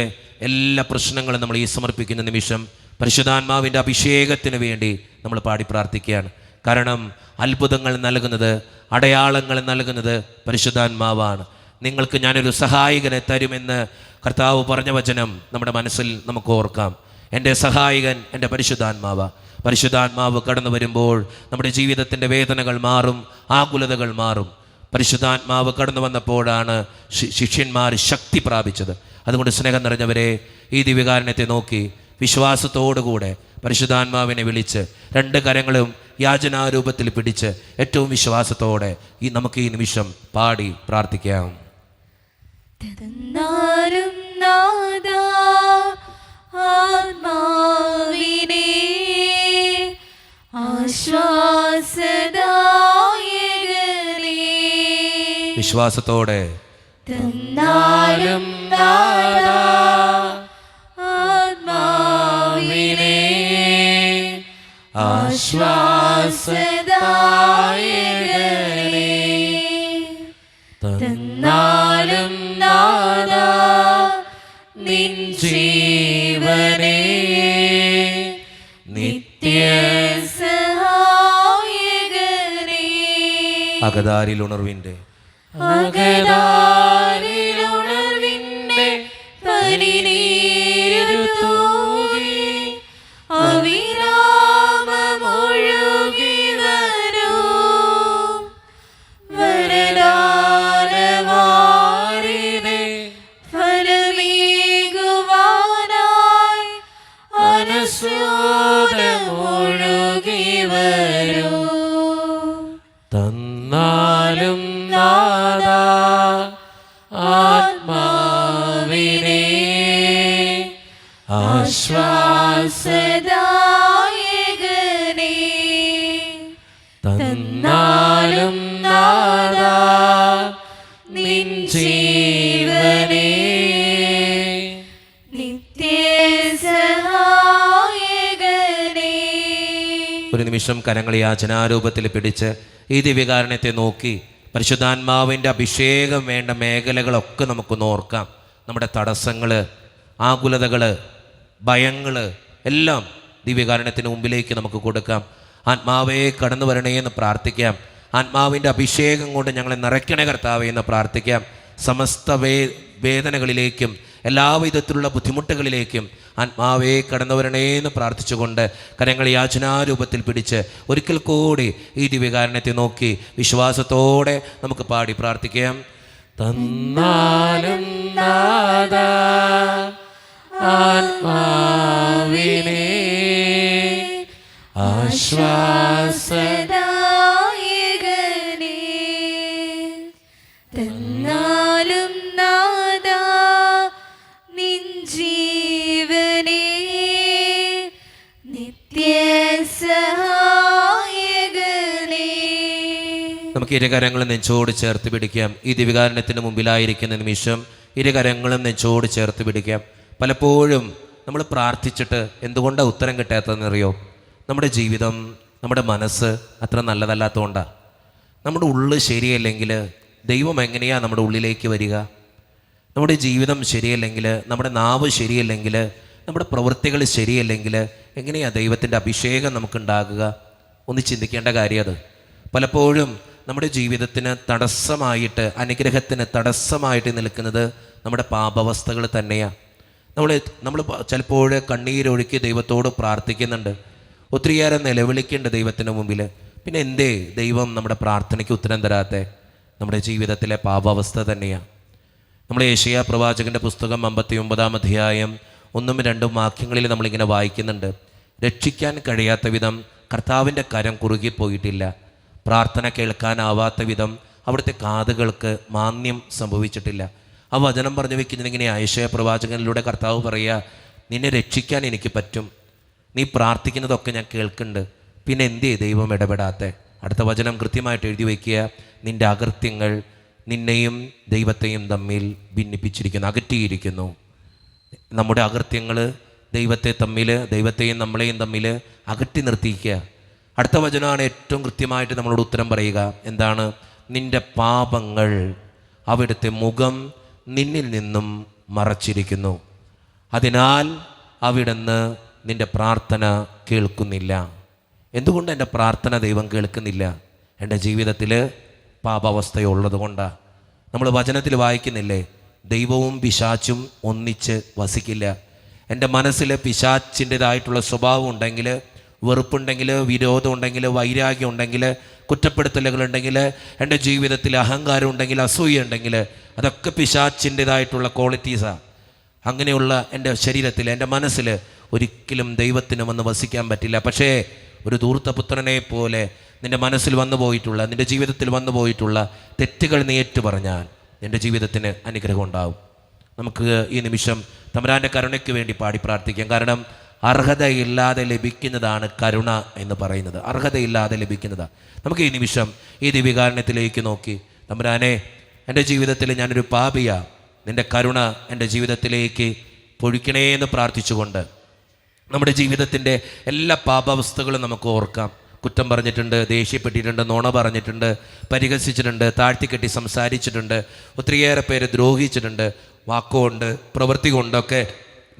എല്ലാ പ്രശ്നങ്ങളും നമ്മൾ ഈ സമർപ്പിക്കുന്ന നിമിഷം പരിശുദ്ധാത്മാവിൻ്റെ അഭിഷേകത്തിന് വേണ്ടി നമ്മൾ പാടി പ്രാർത്ഥിക്കുകയാണ്. കാരണം അത്ഭുതങ്ങൾ നൽകുന്നത്, അടയാളങ്ങൾ നൽകുന്നത് പരിശുദ്ധാത്മാവാണ്. നിങ്ങൾക്ക് ഞാനൊരു സഹായകനെ തരുമെന്ന് കർത്താവ് പറഞ്ഞ വചനം നമ്മുടെ മനസ്സിൽ നമുക്ക് ഓർക്കാം. എൻ്റെ സഹായകൻ എൻ്റെ പരിശുദ്ധാത്മാവ് കടന്നു വരുമ്പോൾ നമ്മുടെ ജീവിതത്തിൻ്റെ വേദനകൾ മാറും, ആകുലതകൾ മാറും. പരിശുദ്ധാത്മാവ് കടന്നു വന്നപ്പോഴാണ് ശിഷ്യന്മാർ ശക്തി പ്രാപിച്ചത്. അതുകൊണ്ട് സ്നേഹം നിറഞ്ഞവരെ, ഈ ദിവ്യകാരുണ്യത്തെ നോക്കി വിശ്വാസത്തോടുകൂടെ പരിശുദ്ധാത്മാവിനെ വിളിച്ച് രണ്ട് കരങ്ങളും യാചനാരൂപത്തിൽ പിടിച്ച് ഏറ്റവും വിശ്വാസത്തോടെ നമുക്ക് ഈ നിമിഷം പാടി പ്രാർത്ഥിക്കാം. വിശ്വാസത്തോടെ തന്നാലും നാദാ ആത്മാവിനെ ആശ്വാസദായകനേ, തന്നാലും നാദാ നിൻ ജീവനേ നിത്യസഹായകനേ. അകതാരിൽ ഉണർവിൻ്റെ പനിനീരു തൂകി അവിരാമമൊഴുകി വരൂ വരദാനവാരിധേ, ഫലമേകുവാനായി അനുസ്യൂതമൊഴുകി വരൂ. തന്നാലും നാദാ ആത്മാവിനെ ആശ്വാസദായകനേ, തന്നാലും നാദാ നിൻ ജീവനേ നിത്യസഹായകനേ. ഒരു നിമിഷം കരങ്ങൾ യാചനാരൂപത്തിൽ പിടിച്ച് ഈ ദിവ്യകാരുണ്യത്തെ നോക്കി പരിശുദ്ധാത്മാവിൻ്റെ അഭിഷേകം വേണ്ട മേഖലകളൊക്കെ നമുക്കൊന്ന് ഓർക്കാം. നമ്മുടെ തടസ്സങ്ങൾ, ആകുലതകൾ, ഭയങ്ങൾ എല്ലാം ദിവ്യകാരുണ്യത്തിന് മുമ്പിലേക്ക് നമുക്ക് കൊടുക്കാം. ആത്മാവേ കടന്നു വരണേ എന്ന് പ്രാർത്ഥിക്കാം. ആത്മാവിൻ്റെ അഭിഷേകം കൊണ്ട് ഞങ്ങളെ നിറയ്ക്കണേ കർത്താവേ എന്ന് പ്രാർത്ഥിക്കാം. സമസ്ത വേദനകളിലേക്കും എല്ലാവിധത്തിലുള്ള ബുദ്ധിമുട്ടുകളിലേക്കും ആത്മാവേ കടന്നു വരണേ എന്ന് പ്രാർത്ഥിച്ചുകൊണ്ട് കരങ്ങൾ യാചനാരൂപത്തിൽ പിടിച്ച് ഒരിക്കൽ കൂടി ഈ ദിവ്യകാരുണ്യത്തെ നോക്കി വിശ്വാസത്തോടെ നമുക്ക് പാടി പ്രാർത്ഥിക്കാം. തന്നാലും നാദാ ആത്മാവിനെ ആശ്വാസദായകനേ, തന്നാലും നാദാ നിൻ ജീവനേ നിത്യസഹായകനേ. നമുക്ക് ഇരുകരങ്ങളും നെഞ്ചോട് ചേർത്ത് പിടിക്കാം. ഈ ദിവ്യകാരുണ്യത്തിന് മുമ്പിലായിരിക്കുന്ന നിമിഷം ഇരുകരങ്ങളും നെഞ്ചോട് ചേർത്ത് പിടിക്കാം. പലപ്പോഴും നമ്മൾ പ്രാർത്ഥിച്ചിട്ട് എന്തുകൊണ്ടാണ് ഉത്തരം കിട്ടാത്തതെന്നറിയോ? നമ്മുടെ ജീവിതം, നമ്മുടെ മനസ്സ് അത്ര നല്ലതല്ലാത്തതുകൊണ്ടാണ്. നമ്മുടെ ഉള്ളു ശരിയല്ലെങ്കിൽ ദൈവം എങ്ങനെയാണ് നമ്മുടെ ഉള്ളിലേക്ക് വരിക? നമ്മുടെ ജീവിതം ശരിയല്ലെങ്കിൽ, നമ്മുടെ നാവ് ശരിയല്ലെങ്കിൽ, നമ്മുടെ പ്രവൃത്തികൾ ശരിയല്ലെങ്കിൽ എങ്ങനെയാണ് ദൈവത്തിൻ്റെ അഭിഷേകം നമുക്കുണ്ടാകുക? ഒന്ന് ചിന്തിക്കേണ്ട കാര്യം അത്. പലപ്പോഴും നമ്മുടെ ജീവിതത്തിന് തടസ്സമായിട്ട്, അനുഗ്രഹത്തിന് തടസ്സമായിട്ട് നിൽക്കുന്നത് നമ്മുടെ പാപാവസ്ഥകൾ തന്നെയാണ്. നമ്മൾ ചിലപ്പോൾ കണ്ണീരൊഴുക്കി ദൈവത്തോട് പ്രാർത്ഥിക്കുന്നുണ്ട്, ഒത്തിരിയേറെ നിലവിളിക്കേണ്ട ദൈവത്തിന് മുമ്പിൽ. പിന്നെ എന്തേ ദൈവം നമ്മുടെ പ്രാർത്ഥനയ്ക്ക് ഉത്തരം തരാത്തെ? നമ്മുടെ ജീവിതത്തിലെ പാപാവസ്ഥ തന്നെയാണ്. നമ്മൾ യെശയ്യാ പ്രവാചകൻ്റെ പുസ്തകം 59 അധ്യായം 1-2 വാക്യങ്ങളിൽ നമ്മളിങ്ങനെ വായിക്കുന്നുണ്ട്. രക്ഷിക്കാൻ കഴിയാത്ത വിധം കർത്താവിൻ്റെ കരം കുറുകിപ്പോയിട്ടില്ല, പ്രാർത്ഥന കേൾക്കാനാവാത്ത വിധം അവിടുത്തെ കാതുകൾക്ക് മാന്യം സംഭവിച്ചിട്ടില്ല. ആ വചനം പറഞ്ഞു വെക്കുന്നത് ഇങ്ങനെ, യെശയ്യാ പ്രവാചകനിലൂടെ കർത്താവ് പറയുക, നിന്നെ രക്ഷിക്കാൻ എനിക്ക് പറ്റും, നീ പ്രാർത്ഥിക്കുന്നതൊക്കെ ഞാൻ കേൾക്കുന്നുണ്ട്, പിന്നെ എന്തേ ദൈവം ഇടപെടാത്തെ? അടുത്ത വചനം കൃത്യമായിട്ട് എഴുതി വയ്ക്കുക, നിൻ്റെ അകൃത്യങ്ങൾ നിന്നെയും ദൈവത്തെയും തമ്മിൽ ഭിന്നിപ്പിച്ചിരിക്കുന്നു, അകറ്റിയിരിക്കുന്നു. നമ്മുടെ അകൃത്യങ്ങൾ ദൈവത്തെയും നമ്മളെയും തമ്മിൽ അകറ്റി നിർത്തിയിരിക്കുക. അടുത്ത വചനമാണ് ഏറ്റവും കൃത്യമായിട്ട് നമ്മളോട് ഉത്തരം പറയുക. എന്താണ്? നിൻ്റെ പാപങ്ങൾ അവിടുത്തെ മുഖം നിന്നിൽ നിന്നും മറച്ചിരിക്കുന്നു, അതിനാൽ അവിടുന്ന് നിൻ്റെ പ്രാർത്ഥന കേൾക്കുന്നില്ല. എന്തുകൊണ്ട് എൻ്റെ പ്രാർത്ഥന ദൈവം കേൾക്കുന്നില്ല? എൻ്റെ ജീവിതത്തിൽ പാപാവസ്ഥയുള്ളത് കൊണ്ടാണ്. നമ്മൾ വചനത്തിൽ വായിക്കുന്നില്ലേ, ദൈവവും പിശാച്ചും ഒന്നിച്ച് വസിക്കില്ല. എൻ്റെ മനസ്സിൽ പിശാച്ചിൻ്റെതായിട്ടുള്ള സ്വഭാവം ഉണ്ടെങ്കിൽ, വെറുപ്പുണ്ടെങ്കിൽ, വിരോധം ഉണ്ടെങ്കിൽ, വൈരാഗ്യം ഉണ്ടെങ്കിൽ, കുറ്റപ്പെടുത്തലുകളുണ്ടെങ്കിൽ, എൻ്റെ ജീവിതത്തിൽ അഹങ്കാരം ഉണ്ടെങ്കിൽ, അസൂയ ഉണ്ടെങ്കിൽ, അതൊക്കെ പിശാച്ചിൻ്റെതായിട്ടുള്ള ക്വാളിറ്റീസാണ്. അങ്ങനെയുള്ള എൻ്റെ ശരീരത്തിൽ, എൻ്റെ മനസ്സിൽ ഒരിക്കലും ദൈവത്തിന് വന്ന് വസിക്കാൻ പറ്റില്ല. പക്ഷേ ഒരു ധൂർത്തപുത്രനെ പോലെ നിൻ്റെ മനസ്സിൽ വന്നു പോയിട്ടുള്ള, നിൻ്റെ ജീവിതത്തിൽ വന്നു പോയിട്ടുള്ള തെറ്റുകൾ നീ ഏറ്റു പറഞ്ഞാൽ നിൻ്റെ ജീവിതത്തിന് അനുഗ്രഹം ഉണ്ടാവും. നമുക്ക് ഈ നിമിഷം തമ്പുരാൻ്റെ കരുണയ്ക്ക് വേണ്ടി പാടി പ്രാർത്ഥിക്കാം. കാരണം അർഹതയില്ലാതെ ലഭിക്കുന്നതാണ് കരുണ എന്ന് പറയുന്നത്. അർഹതയില്ലാതെ ലഭിക്കുന്നതാണ്. നമുക്ക് ഈ നിമിഷം ഈ ദിവ്യകാരുണ്യത്തിലേക്ക് നോക്കി, തമ്പുരാനെ, എൻ്റെ ജീവിതത്തിൽ ഞാനൊരു പാപിയാണ്, നിൻ്റെ കരുണ എൻ്റെ ജീവിതത്തിലേക്ക് പൊഴിക്കണേ എന്ന് പ്രാർത്ഥിച്ചുകൊണ്ട് നമ്മുടെ ജീവിതത്തിൻ്റെ എല്ലാ പാപാവസ്ഥകളും നമുക്ക് ഓർക്കാം. കുറ്റം പറഞ്ഞിട്ടുണ്ട്, ദേഷ്യപ്പെട്ടിട്ടുണ്ട്, നുണ പറഞ്ഞിട്ടുണ്ട്, പരിഹസിച്ചിട്ടുണ്ട്, താഴ്ത്തിക്കെട്ടി സംസാരിച്ചിട്ടുണ്ട്, ഒത്തിരിയേറെ പേര് ദ്രോഹിച്ചിട്ടുണ്ട്, വാക്കുകൊണ്ട് പ്രവൃത്തി കൊണ്ടൊക്കെ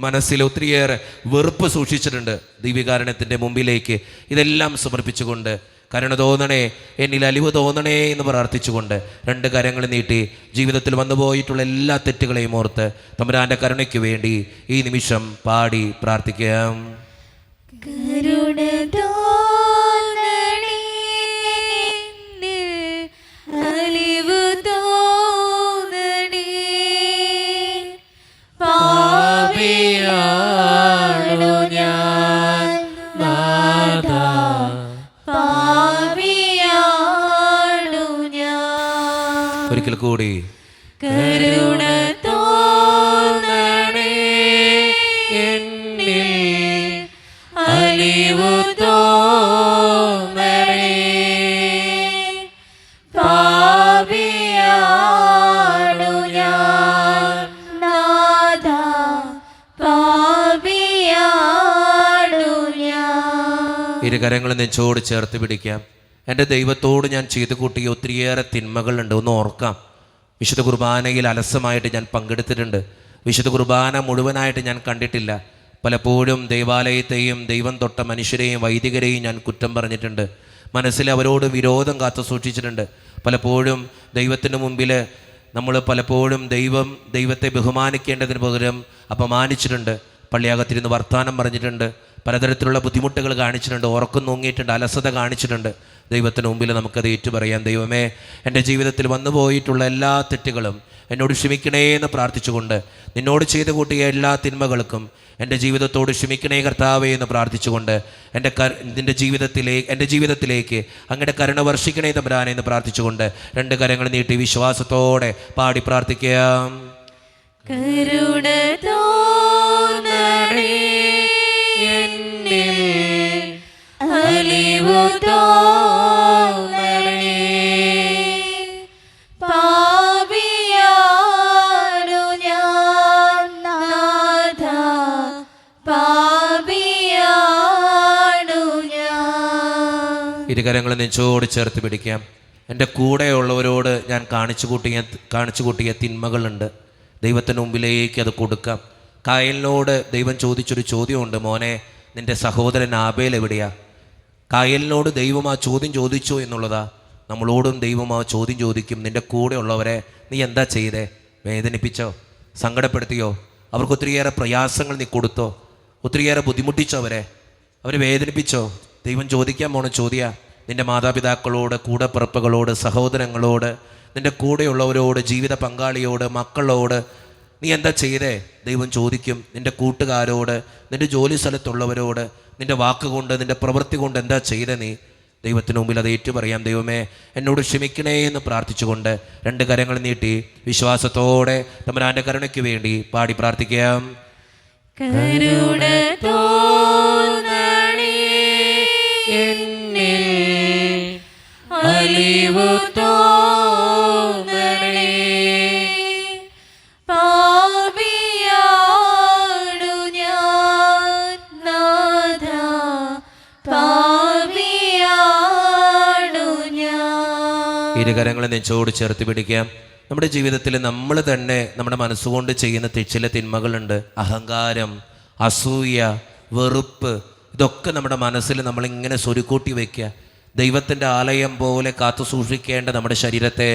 മനസ്സിൽ ഒത്തിരിയേറെ വെറുപ്പ് സൂക്ഷിച്ചിട്ടുണ്ട്. ദിവ്യകാരുണ്യത്തിൻ്റെ മുമ്പിലേക്ക് ഇതെല്ലാം സമർപ്പിച്ചുകൊണ്ട്, കരുണ തോന്നണേ, എന്നിൽ അലിവ് തോന്നണേ എന്ന് പ്രാർത്ഥിച്ചുകൊണ്ട് 2 കരങ്ങൾ നീട്ടി ജീവിതത്തിൽ വന്നുപോയിട്ടുള്ള എല്ലാ തെറ്റുകളെയും ഓർത്ത് തമ്പുരാൻ്റെ കരുണയ്ക്ക് വേണ്ടി ഈ നിമിഷം പാടി പ്രാർത്ഥിക്കാം. കരുണ തോന്നണേ, അലിവ് തോന്നണേ, പാപിയാണു ഞാൻ നാഥാ, പാപിയാണു ഞാൻ. ഒരിക്കൽ കൂടി, കരുണ തോന്നണേ, എന്നിൽ അലിവു തോന്നണേ, പാപിയാണു ഞാൻ നാഥാ, പാപിയാണു ഞാൻ. 2 കരങ്ങൾ നെഞ്ചോട് ചേർത്ത് പിടിക്കാം. എൻ്റെ ദൈവത്തോട് ഞാൻ ചെയ്തു കൂട്ടിയ ഒത്തിരിയേറെ തിന്മകളുണ്ട്, ഒന്ന് ഓർക്കാം. വിശുദ്ധ കുർബാനയിൽ അലസമായിട്ട് ഞാൻ പങ്കെടുത്തിട്ടുണ്ട്. വിശുദ്ധ കുർബാന മുഴുവനായിട്ട് ഞാൻ കണ്ടിട്ടില്ല. പലപ്പോഴും ദൈവാലയത്തെയും ദൈവം തൊട്ട മനുഷ്യരെയും വൈദികരെയും ഞാൻ കുറ്റം പറഞ്ഞിട്ടുണ്ട്. മനസ്സിൽ അവരോട് വിരോധം കാത്തു സൂക്ഷിച്ചിട്ടുണ്ട്. പലപ്പോഴും ദൈവത്തിന് മുമ്പിൽ നമ്മൾ ദൈവത്തെ ബഹുമാനിക്കേണ്ടതിന് പകരം അപമാനിച്ചിട്ടുണ്ട്. പള്ളിയകത്തിരുന്ന് വർത്തമാനം പറഞ്ഞിട്ടുണ്ട്, പലതരത്തിലുള്ള ബുദ്ധിമുട്ടുകൾ കാണിച്ചിട്ടുണ്ട്, ഉറക്കം തൂങ്ങിയിട്ടുണ്ട്, അലസത കാണിച്ചിട്ടുണ്ട്. ദൈവത്തിന് മുമ്പിൽ നമുക്കത് ഏറ്റുപറയാം. ദൈവമേ, എൻ്റെ ജീവിതത്തിൽ വന്നു പോയിട്ടുള്ള എല്ലാ തെറ്റുകളും എന്നോട് ക്ഷമിക്കണേ എന്ന് പ്രാർത്ഥിച്ചുകൊണ്ട്, നിന്നോട് ചെയ്തു കൂട്ടിയ എല്ലാ തിന്മകൾക്കും എൻ്റെ ജീവിതത്തോട് ക്ഷമിക്കണേ കർത്താവേ എന്ന് പ്രാർത്ഥിച്ചുകൊണ്ട്, എൻ്റെ ജീവിതത്തിലേക്ക് അങ്ങയുടെ കരുണ വർഷിക്കണേ തമ്പുരാനെ എന്ന് പ്രാർത്ഥിച്ചുകൊണ്ട് 2 കരങ്ങൾ നീട്ടി വിശ്വാസത്തോടെ പാടി പ്രാർത്ഥിക്കാം. കരുണ തോന്നണേ, എന്നിൽ അലിവു തോന്നണേ, പാപിയാണു ഞാൻ നാഥാ, പാപിയാണു ഞാൻ. 2 കരങ്ങൾ നെഞ്ചോട് ചേർത്ത് പിടിക്കാം. എൻ്റെ കൂടെയുള്ളവരോട് ഞാൻ കാണിച്ചു കൂട്ടിയ തിന്മകളുണ്ട്. ദൈവത്തിന് മുമ്പിലേക്ക് അത് കൊടുക്കാം. കായലിനോട് ദൈവം ചോദിച്ചൊരു ചോദ്യമുണ്ട്, മോനെ, നിൻ്റെ സഹോദരൻ ആബേൽ എവിടെയാ? കായലിനോട് ദൈവം ആ ചോദ്യം ചോദിച്ചു എന്നുള്ളതാ. നമ്മളോടും ദൈവം ആ ചോദ്യം ചോദിക്കും. നിൻ്റെ കൂടെയുള്ളവരെ നീ എന്താ ചെയ്തേ? വേദനിപ്പിച്ചോ? സങ്കടപ്പെടുത്തിയോ? അവർക്ക് ഒത്തിരിയേറെ പ്രയാസങ്ങൾ നീ കൊടുത്തോ? ഒത്തിരിയേറെ ബുദ്ധിമുട്ടിച്ചോ? അവരെ വേദനിപ്പിച്ചോ? ദൈവം ചോദിക്കാൻ പോണ ചോദ്യ. നിൻ്റെ മാതാപിതാക്കളോട്, കൂടപ്പിറപ്പുകളോട്, സഹോദരങ്ങളോട്, നിൻ്റെ കൂടെയുള്ളവരോട്, ജീവിത പങ്കാളിയോട്, മക്കളോട് നീ എന്താ ചെയ്തേ ദൈവം ചോദിക്കും. നിൻ്റെ കൂട്ടുകാരോട്, നിൻ്റെ ജോലി സ്ഥലത്തുള്ളവരോട്, നിൻ്റെ വാക്കുകൊണ്ട്, നിൻ്റെ പ്രവൃത്തി കൊണ്ട് എന്താ ചെയ്തേ നീ ദൈവത്തിന് മുമ്പിൽ അത് ഏറ്റുപറയാം. ദൈവമേ എന്നോട് ക്ഷമിക്കണേ എന്ന് പ്രാർത്ഥിച്ചുകൊണ്ട് 2 കരങ്ങൾ നീട്ടി വിശ്വാസത്തോടെ തമ്പുരാന്റെ കരുണയ്ക്ക് വേണ്ടി പാടി പ്രാർത്ഥിക്കാം. കരുണ തോന്നണേ എന്നിൽ, അലിവു തോന്നണേ, പാപിയാണു ഞാൻ നാഥാ, പാപിയാണു ഞാൻ. 2 കരങ്ങളെ നെഞ്ചോട് ചേർത്ത് പിടിക്കാം. നമ്മുടെ ജീവിതത്തിൽ നമ്മൾ തന്നെ നമ്മുടെ മനസ്സുകൊണ്ട് ചെയ്യുന്ന ചില തിന്മകളുണ്ട്. അഹങ്കാരം, അസൂയ, വെറുപ്പ്, ഇതൊക്കെ നമ്മുടെ മനസ്സിൽ നമ്മളിങ്ങനെ സ്വരുക്കൂട്ടി വയ്ക്കുക. ദൈവത്തിൻ്റെ ആലയം പോലെ കാത്തു സൂക്ഷിക്കേണ്ട നമ്മുടെ ശരീരത്തെ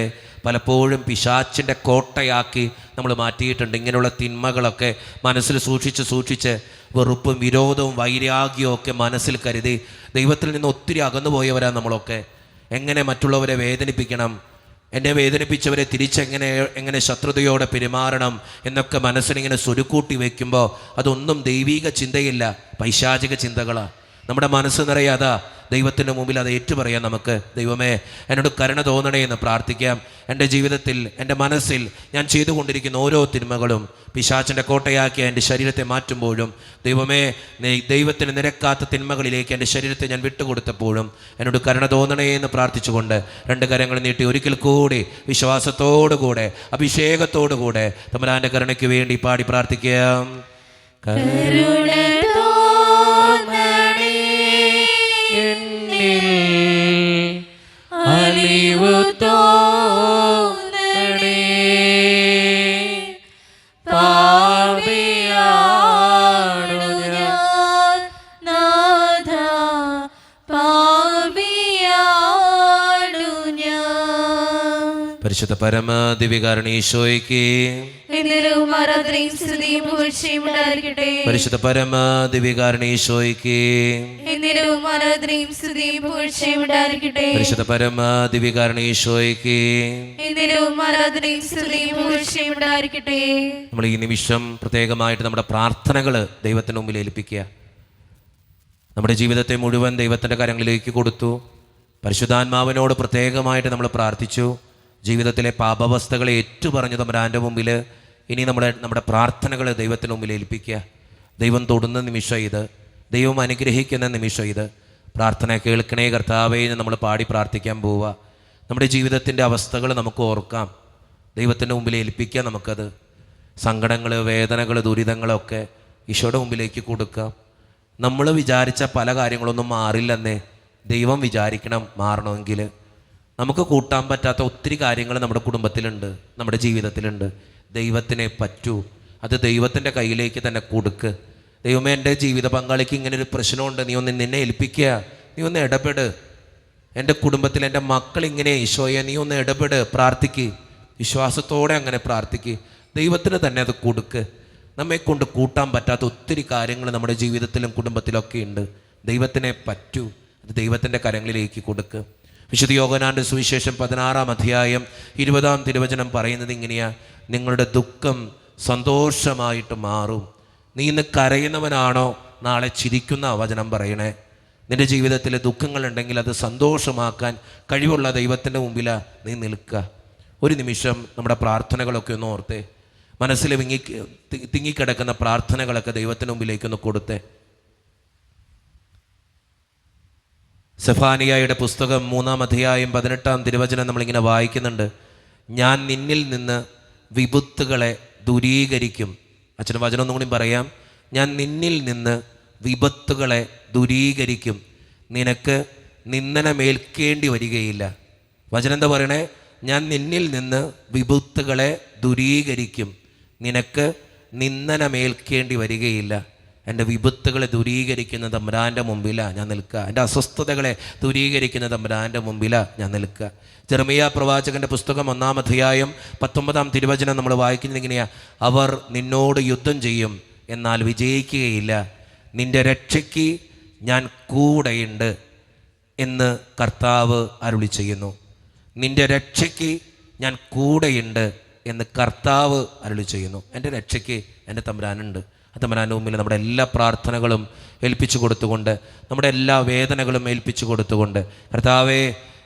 പലപ്പോഴും പിശാച്ചിൻ്റെ കോട്ടയാക്കി നമ്മൾ മാറ്റിയിട്ടുണ്ട്. ഇങ്ങനെയുള്ള തിന്മകളൊക്കെ മനസ്സിൽ സൂക്ഷിച്ച് വെറുപ്പും വിരോധവും വൈരാഗ്യവും ഒക്കെ മനസ്സിൽ കരുതി ദൈവത്തിൽ നിന്ന് ഒത്തിരി അകന്നു പോയവരാണ് നമ്മളൊക്കെ. എങ്ങനെ മറ്റുള്ളവരെ വേദനിപ്പിക്കണം, എന്നെ വേദനിപ്പിച്ചവരെ എങ്ങനെ ശത്രുതയോടെ പെരുമാറണം എന്നൊക്കെ മനസ്സിലിങ്ങനെ സ്വരുക്കൂട്ടി വയ്ക്കുമ്പോൾ അതൊന്നും ദൈവിക ചിന്തയില്ല, പൈശാചിക ചിന്തകളാണ്. നമ്മുടെ മനസ്സ് നിറയെ അതാ. ദൈവത്തിൻ്റെ മുമ്പിൽ അത് ഏറ്റുപറയാം നമുക്ക്. ദൈവമേ എന്നോട് കരുണ തോന്നണേ എന്ന് പ്രാർത്ഥിക്കാം. എൻ്റെ ജീവിതത്തിൽ, എൻ്റെ മനസ്സിൽ ഞാൻ ചെയ്തുകൊണ്ടിരിക്കുന്ന ഓരോ തിന്മകളും പിശാചിൻ്റെ കോട്ടയാക്കി എൻ്റെ ശരീരത്തെ മാറ്റുമ്പോഴും, ദൈവമേ ദൈവത്തിന് നിരക്കാത്ത തിന്മകളിലേക്ക് എൻ്റെ ശരീരത്തെ ഞാൻ വിട്ടുകൊടുത്തപ്പോഴും എന്നോട് കരുണ തോന്നണേ എന്ന് പ്രാർത്ഥിച്ചുകൊണ്ട് 2 കരങ്ങൾ നീട്ടി ഒരിക്കൽ കൂടി വിശ്വാസത്തോടുകൂടെ, അഭിഷേകത്തോടുകൂടെ തമ്പുരാന്റെ കരുണയ്ക്ക് വേണ്ടി പാടി പ്രാർത്ഥിക്കാം. കരുണ തോന്നണേ എന്നിൽ, അലിവു തോന്നണേ, പാപിയാണു ഞാൻ നാഥാ, പാപിയാണു ഞാൻ. പരിശുദ്ധ പരമ ദിവ്യകാരുണ്യേശോയ്ക്ക് എന്നേരവും ആരാധനയും സ്തുതിയും പുകഴ്ചയും ഉണ്ടായിരിക്കട്ടെ. പരിശുദ്ധ പരമ ദിവ്യകാരുണ്യേശോയ്ക്ക് എന്നേരവും ആരാധനയും സ്തുതിയും പുകഴ്ചയും ഉണ്ടായിരിക്കട്ടെ. പരിശുദ്ധ പരമ ദിവ്യകാരുണ്യേശോയ്ക്ക് എന്നേരവും ആരാധനയും സ്തുതിയും പുകഴ്ചയും ഉണ്ടായിരിക്കട്ടെ. നമ്മൾ ഈ നിമിഷം പ്രത്യേകമായിട്ട് നമ്മുടെ പ്രാർത്ഥനകൾ ദൈവത്തിന് മുമ്പിൽ ഏൽപ്പിക്കുക. നമ്മുടെ ജീവിതത്തെ മുഴുവൻ ദൈവത്തിൻ്റെ കരങ്ങളിലേക്ക് കൊടുത്തു. പരിശുദ്ധാത്മാവിനോട് പ്രത്യേകമായിട്ട് നമ്മൾ പ്രാർത്ഥിച്ചു. ജീവിതത്തിലെ പാപാവസ്ഥകളെ ഏറ്റുപറഞ്ഞു തമ്പുരാൻ്റെ മുമ്പിൽ ഇനി നമ്മുടെ പ്രാർത്ഥനകൾ ദൈവത്തിന് മുമ്പിൽ ഏൽപ്പിക്കുക. ദൈവം തൊടുന്ന നിമിഷം ഇത്, ദൈവം അനുഗ്രഹിക്കുന്ന നിമിഷം ഇത്. പ്രാർത്ഥന കേൾക്കണേ കർത്താവേ എന്ന് നമ്മൾ പാടി പ്രാർത്ഥിക്കാൻ പോവുക. നമ്മുടെ ജീവിതത്തിൻ്റെ അവസ്ഥകൾ നമുക്ക് ഓർക്കാം, ദൈവത്തിൻ്റെ മുമ്പിൽ ഏൽപ്പിക്കാം. നമുക്കത് സങ്കടങ്ങൾ, വേദനകൾ, ദുരിതങ്ങളൊക്കെ ഈശോയുടെ മുമ്പിലേക്ക് കൊടുക്കാം. നമ്മൾ വിചാരിച്ച പല കാര്യങ്ങളൊന്നും മാറില്ലെന്നേ ദൈവം വിചാരിക്കണം മാറണമെങ്കിൽ. നമുക്ക് കൂട്ടാൻ പറ്റാത്ത ഒത്തിരി കാര്യങ്ങൾ നമ്മുടെ കുടുംബത്തിലുണ്ട്, നമ്മുടെ ജീവിതത്തിലുണ്ട്. ദൈവത്തിനെ പറ്റൂ, അത് ദൈവത്തിൻ്റെ കയ്യിലേക്ക് തന്നെ കൊടുക്ക്. ദൈവമേ എൻ്റെ ജീവിത പങ്കാളിക്ക് ഇങ്ങനൊരു പ്രശ്നമുണ്ട്, നീ ഒന്ന് നിന്നെ ഏൽപ്പിക്കുക, നീ ഒന്ന് ഇടപെട്. എൻ്റെ കുടുംബത്തിൽ എൻ്റെ മക്കളിങ്ങനെ ഈശോയെ നീ ഒന്ന് ഇടപെട്. പ്രാർത്ഥിക്ക്, വിശ്വാസത്തോടെ അങ്ങനെ പ്രാർത്ഥിക്ക്. ദൈവത്തിന് തന്നെ അത് കൊടുക്ക്. നമ്മെ കൊണ്ട് കൂട്ടാൻ പറ്റാത്ത ഒത്തിരി കാര്യങ്ങൾ നമ്മുടെ ജീവിതത്തിലും കുടുംബത്തിലൊക്കെ ഉണ്ട്. ദൈവത്തിനെ പറ്റൂ, അത് ദൈവത്തിൻ്റെ കരങ്ങളിലേക്ക് കൊടുക്ക്. വിശുദ്ധ യോഹന്നാന്റെ സുവിശേഷം 16-ാം അധ്യായം 20-ാം തിരുവചനം പറയുന്നത് ഇങ്ങനെയാ: നിങ്ങളുടെ ദുഃഖം സന്തോഷമായിട്ട് മാറും. നീ ഇന്ന് കരയുന്നവനാണോ, നാളെ ചിരിക്കുന്ന വചനം പറയണേ. നിൻ്റെ ജീവിതത്തിൽ ദുഃഖങ്ങളുണ്ടെങ്കിൽ അത് സന്തോഷമാക്കാൻ കഴിവുള്ള ദൈവത്തിൻ്റെ മുമ്പിലാണ് നീ നിൽക്കുക. ഒരു നിമിഷം നമ്മുടെ പ്രാർത്ഥനകളൊക്കെ ഒന്ന് ഓർത്തേ. മനസ്സിൽ തിങ്ങിക്കിടക്കുന്ന പ്രാർത്ഥനകളൊക്കെ ദൈവത്തിൻ്റെ മുമ്പിലേക്കൊന്ന് കൊടുത്തേ. സെഫാനിയായുടെ പുസ്തകം 3-ാം അധ്യായം 18-ാം തിരുവചനം നമ്മളിങ്ങനെ വായിക്കുന്നുണ്ട്: ഞാൻ നിന്നിൽ നിന്ന് വിപത്തുകളെ ദൂരീകരിക്കും. അച്ഛനും വചനം ഒന്നും കൂടി പറയാം: ഞാൻ നിന്നിൽ നിന്ന് വിപത്തുകളെ ദൂരീകരിക്കും, നിനക്ക് നിന്ദനമേൽക്കേണ്ടി വരികയില്ല. വചനം എന്താ പറയണേ? ഞാൻ നിന്നിൽ നിന്ന് വിപത്തുകളെ ദൂരീകരിക്കും, നിനക്ക് നിന്ദനമേൽക്കേണ്ടി വരികയില്ല. എൻ്റെ വിപത്തുകളെ ദൂരീകരിക്കുന്ന തമ്പുരാൻ്റെ മുമ്പിലാണ് ഞാൻ നിൽക്കുക. എൻ്റെ അസ്വസ്ഥതകളെ ദൂരീകരിക്കുന്ന തമ്പുരാൻ്റെ മുമ്പിലാണ് ഞാൻ നിൽക്കുക. ജെറമിയ പ്രവാചകൻ്റെ പുസ്തകം 1-ാം അധ്യായം 19-ാം തിരുവചനം നമ്മൾ വായിക്കുന്നത് ഇങ്ങനെയാണ്: അവർ നിന്നോട് യുദ്ധം ചെയ്യും, എന്നാൽ വിജയിക്കുകയില്ല. നിൻ്റെ രക്ഷയ്ക്ക് ഞാൻ കൂടെയുണ്ട്. എന്ന് കർത്താവ് അരുളി ചെയ്യുന്നു. നിന്റെ രക്ഷയ്ക്ക് ഞാൻ കൂടെയുണ്ട് എന്ന് കർത്താവ് അരുളി ചെയ്യുന്നു. എൻ്റെ രക്ഷയ്ക്ക് എൻ്റെ തമ്പുരാനുണ്ട്. ആ തമ്പുരാൻ്റെ മുമ്പിൽ നമ്മുടെ എല്ലാ പ്രാർത്ഥനകളും ഏൽപ്പിച്ചു കൊടുത്തുകൊണ്ട്, നമ്മുടെ എല്ലാ വേദനകളും ഏൽപ്പിച്ചു കൊടുത്തുകൊണ്ട്, കർത്താവേ